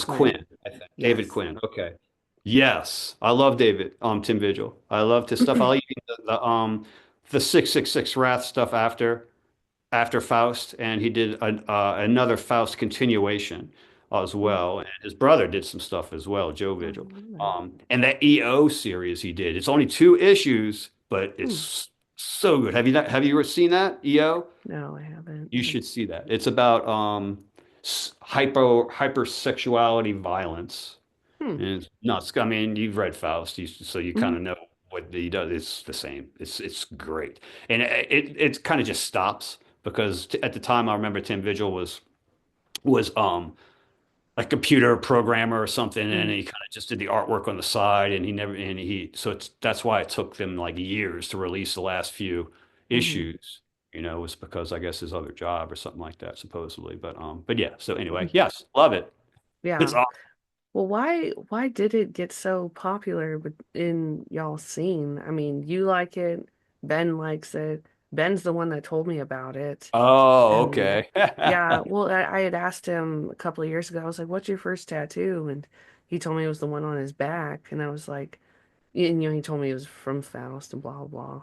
Quinn. Quinn, I think. David Yes. Quinn. Okay. Yes. I love Tim Vigil. I loved his stuff. I like the 666 Wrath stuff after Faust, and he did another Faust continuation as Mm, well. And his brother did some stuff as well, Joe I Vigil. don't know that. And that EO series he did. It's only two issues, but Hmm. it's so good. Have you ever seen that EO? No, I haven't. You should see that. It's about hypersexuality violence. Hmm. And it's nuts. I mean, you've read Faust, so you kind Mhm. of know what he does. It's the same. It's great, and it kind of just stops because at the time I remember Tim Vigil was a computer programmer or something, and Mm. he kind of just did the artwork on the side, and he never and he so that's why it took them like years to release the last few Mhm. issues. You know, was because I guess his other job or something like that, supposedly. But yeah. So anyway, Mhm. yes, love it. It's Yeah. awesome. Well, why did it get so popular in y'all's scene? I mean, you like it, Ben likes it. Ben's the one that told me about it. Oh, And okay. yeah, well, I had asked him a couple of years ago. I was like, "What's your first tattoo?" And he told me it was the one on his back. And I was like, and, he told me it was from Faust and blah blah blah.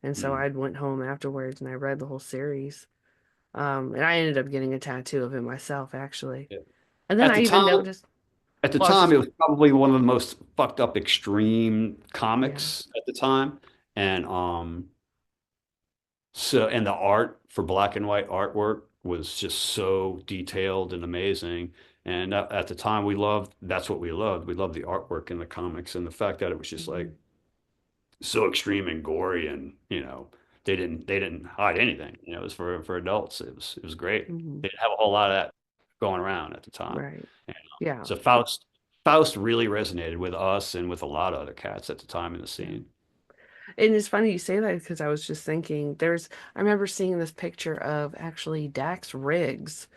And so Hmm. I went home afterwards and I read the whole series. And I ended up getting a tattoo of it myself, actually. Yeah. And then At I the even time, noticed, at the well, I was time, just, it was probably one of the most fucked up extreme yeah. comics at the time, and and the art for black and white artwork was just so detailed and amazing. And at the time, that's what we loved. We loved the artwork in the comics and the fact that it was just like Mhm. so extreme and gory, and they didn't hide anything. You know, it was for adults. It was great. Mhm. They didn't have a whole lot of that going around at the time. Right. Yeah. So Faust really resonated with us and with a lot of other cats at the time in the Yeah. scene. And it's funny you say that because I was just thinking I remember seeing this picture of actually Dax Riggs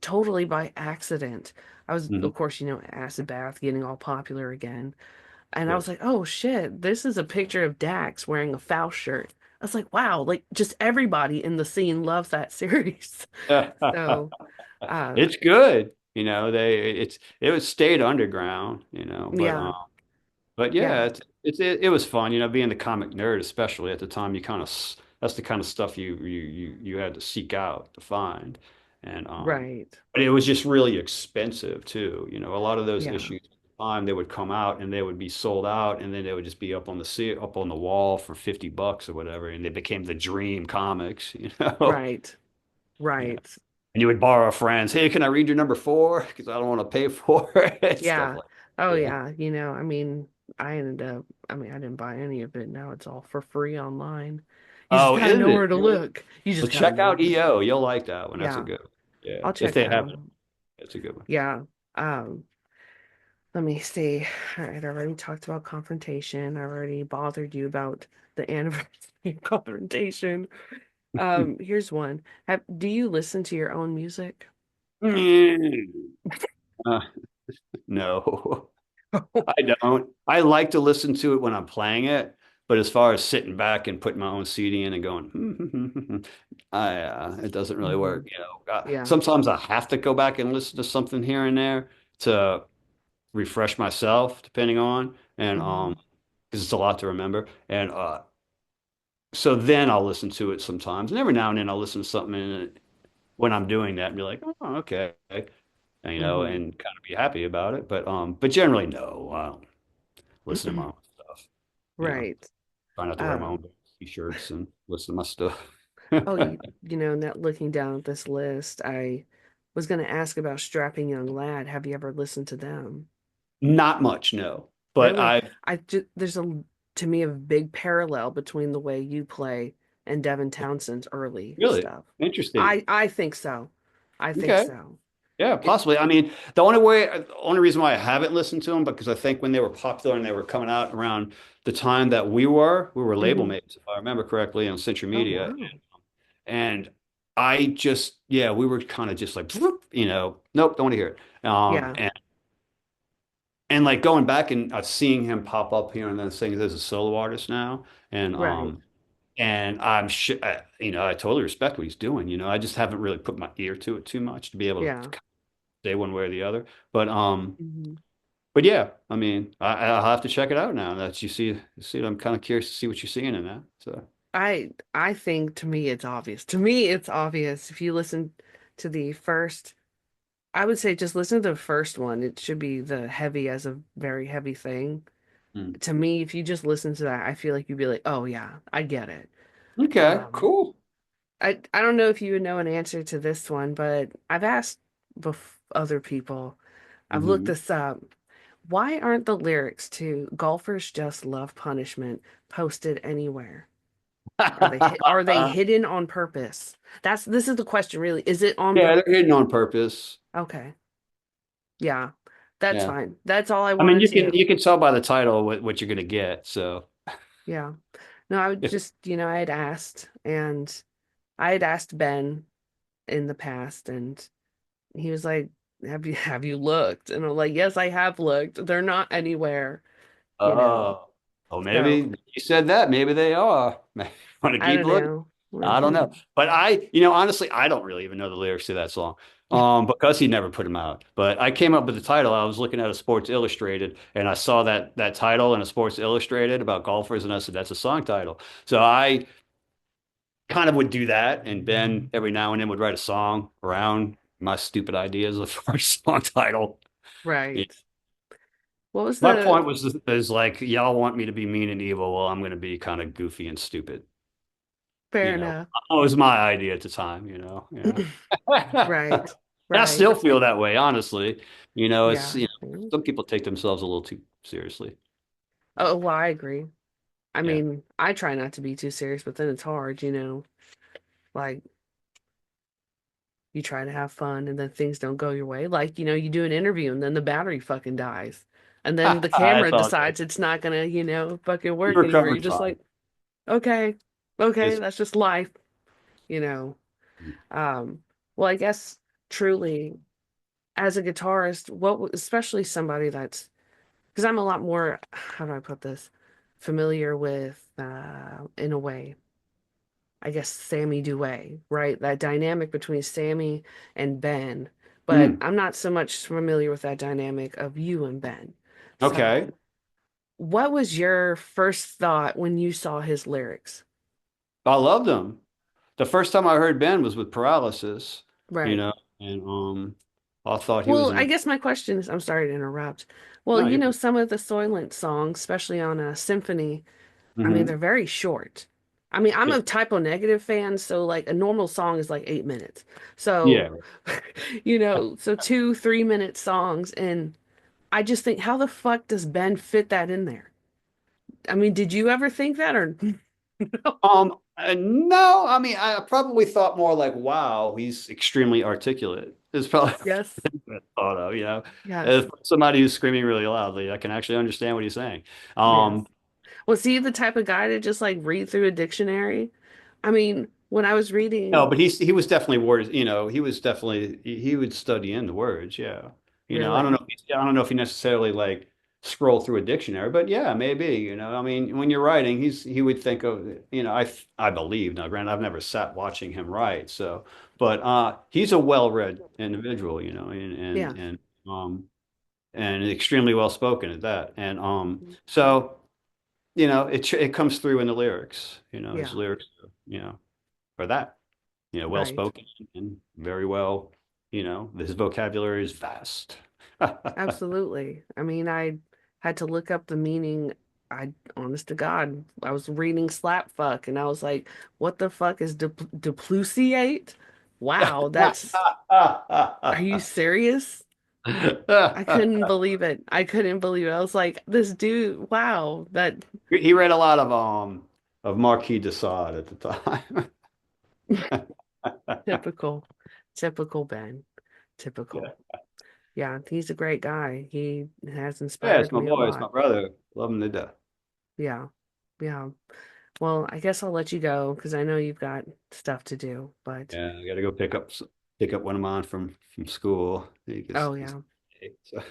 totally by accident. I was, of Mhm. course, acid bath getting all popular again. And I Yeah. was like, oh shit, this is a picture of Dax wearing a Faust shirt. I was like, wow, like just everybody in the scene loves that series. So, uh, It's good. It was stayed underground, yeah, but yeah, yeah, it was fun, being the comic nerd, especially at the time. That's the kind of stuff you had to seek out to find, and right. but it was just really expensive too. A lot of those Yeah, issues at the time they would come out and they would be sold out, and then they would just be up on the wall for $50 or whatever, and they became the dream comics. right, Yeah. right. And you would borrow a friend's, hey, can I read your number four? Because I don't want to pay for it. Stuff Yeah. like Oh, that. Yeah. yeah. I mean, I didn't buy any of it. Now it's all for free online. You just Oh, gotta is know where it? to Really? look. You just Well, gotta check know. out EO. You'll like that one. That's a Yeah, good one. Yeah. I'll If check they that have one it, out. it's a good one. Yeah. Um, Let me see. All right, I already talked about confrontation. I already bothered you about the anniversary of confrontation. Here's one. Do you listen to your own music? Uh, no. I don't. I like to listen to it when I'm playing it, but as far as sitting back and putting my own CD in and going, it doesn't really Hmm. work. Yeah. Sometimes I have to go back and listen to something here and there to refresh myself, depending on, and Hmm. because it's a lot to remember, and so then I'll listen to it sometimes, and every now and then I'll listen to something in it when I'm doing that and be like, oh, okay, Hmm. and kind of be happy about it, but generally, no, I don't listen to my own stuff. You know, Right. try not to wear my own Um, t-shirts and listen to my stuff. oh, not looking down at this list, I was going to ask about Strapping Young Lad. Have you ever listened to them? Not much, no, but Really? I There's to me, a big parallel between the way you play and Devin Townsend's early really stuff. interesting. I think so. I think Okay. so. Yeah, It, possibly. I mean, the only reason why I haven't listened to them because I think when they were popular and they were coming out around the time that we were label mhm. mates, if I remember correctly, on Century Oh, Media, wow. and yeah, we were kind of just like, nope, don't want to hear it. Yeah, And like going back and seeing him pop up here and then saying as a solo artist now, and right. I'm sure, I totally respect what he's doing. I just haven't really put my ear to it too much to be able to Yeah. say one way or the other. Mhm. But yeah, I mean, I'll have to check it out now that you see it. I'm kind of curious to see what you're seeing in that. So, I think to me it's obvious. To me it's obvious. If you listen to the first, I would say just listen to the first one. It should be the heavy as a very heavy thing. hmm. To me, if you just listen to that, I feel like you'd be like, "Oh yeah, I get it." Okay, Um, cool. I don't know if you would know an answer to this one, but I've asked other people. I've looked Hmm. this up. Why aren't the lyrics to Golfers Just Love Punishment posted anywhere? Are they hidden on purpose? This is the question really. Is it on Yeah, purpose? they're hidden on purpose. Okay. Yeah. That's Yeah. fine. That's all I I mean, wanted you to can know. you can tell by the title what you're gonna get. So, Yeah. No, I would if just, I had asked and I had asked Ben in the past and he was like, have you looked? And I'm like, yes, I have looked. They're not anywhere, you know. Oh, oh, maybe So you said that. Maybe they are. Want to I keep don't looking? know. I don't know. But honestly, I don't really even know the lyrics to that song. Because he never put them out. But I came up with the title. I was looking at a Sports Illustrated, and I saw that title in a Sports Illustrated about golfers, and I said that's a song title. So I kind of would do that, and Ben every now and then would write a song around my stupid ideas of our song title. Right. What was My the point is like, y'all want me to be mean and evil. Well, I'm going to be kind of goofy and stupid. fair You know, enough. it was my idea at the time, Yeah. Right. And I Right. still feel that way, honestly. Yeah. Some people take themselves a little too seriously. Oh, well, I agree. I Yeah. mean, I try not to be too serious, but then it's hard. Like you try to have fun and then things don't go your way. Like, you do an interview and then the battery fucking dies. And then the I camera thought that decides it's not gonna, fucking you work anymore. recovered You're just fine. like, Okay. Okay, It's that's just life, you know. Um, well, I guess truly as a guitarist, especially somebody that's because I'm a lot more, how do I put this, familiar with in a way, I guess Sammy Duet, right? That dynamic between Sammy and Ben. But mm, I'm not so much familiar with that dynamic of you and Ben. okay. So, what was your first thought when you saw his lyrics? I loved him. The first time I heard Ben was with Paralysis, you Right. know, and I thought he was Well, I an guess my question is, I'm sorry to interrupt. Well, no, you're some of the Soilent songs, especially on a symphony, I mean, they're hmm very short. I mean, I'm yeah, a typo negative fan, so like a normal song is like 8 minutes. So, yeah. so 2, 3 minute songs. And I just think, how the fuck does Ben fit that in there? I mean, did you ever think that or no? No, I mean, I probably thought more like, wow, he's extremely articulate. It's probably Yes, what I thought of, yes, If somebody who's screaming really loudly, I can actually understand what he's saying. yes. Um, Was he the type of guy to just like read through a dictionary? I mean, when I was no, reading, but he was definitely words, he was definitely he would study in the words, yeah. really, I don't know if he necessarily like scroll through a dictionary, but yeah, maybe. I mean, when you're writing, he would think of, I believe. Now, granted, I've never sat watching him write, so but he's a well-read individual, yeah, um and extremely well spoken at that. And so, it comes through in the lyrics, his yeah, lyrics, for that well right. spoken and very well, his vocabulary is vast. Absolutely. I mean, I had to look up the meaning. Honest to God, I was reading slap fuck and I was like, what the fuck is dupluciate? Wow, are you serious? I couldn't believe it. I couldn't believe it. I was like, this dude, wow, that He read a lot of Marquis de Sade at the time. typical, typical Ben, Yeah. typical. Yeah, he's a great guy. He has Yeah, it's inspired my me a boy, it's lot. my brother. Love him to death. Yeah, yeah. Well, I guess I'll let you go because I know you've got stuff to do, but Yeah, I got to go pick up one of mine from school. oh yeah, So,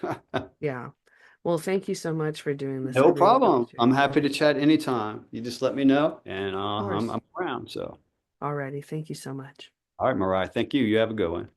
yeah. Well, thank you so much for doing this. I no really problem. appreciate I'm it. happy to chat anytime. You just let me know, and Of course. I'm around. So, Alrighty. Thank you so much. all right, Mariah. Thank you. You have a good one.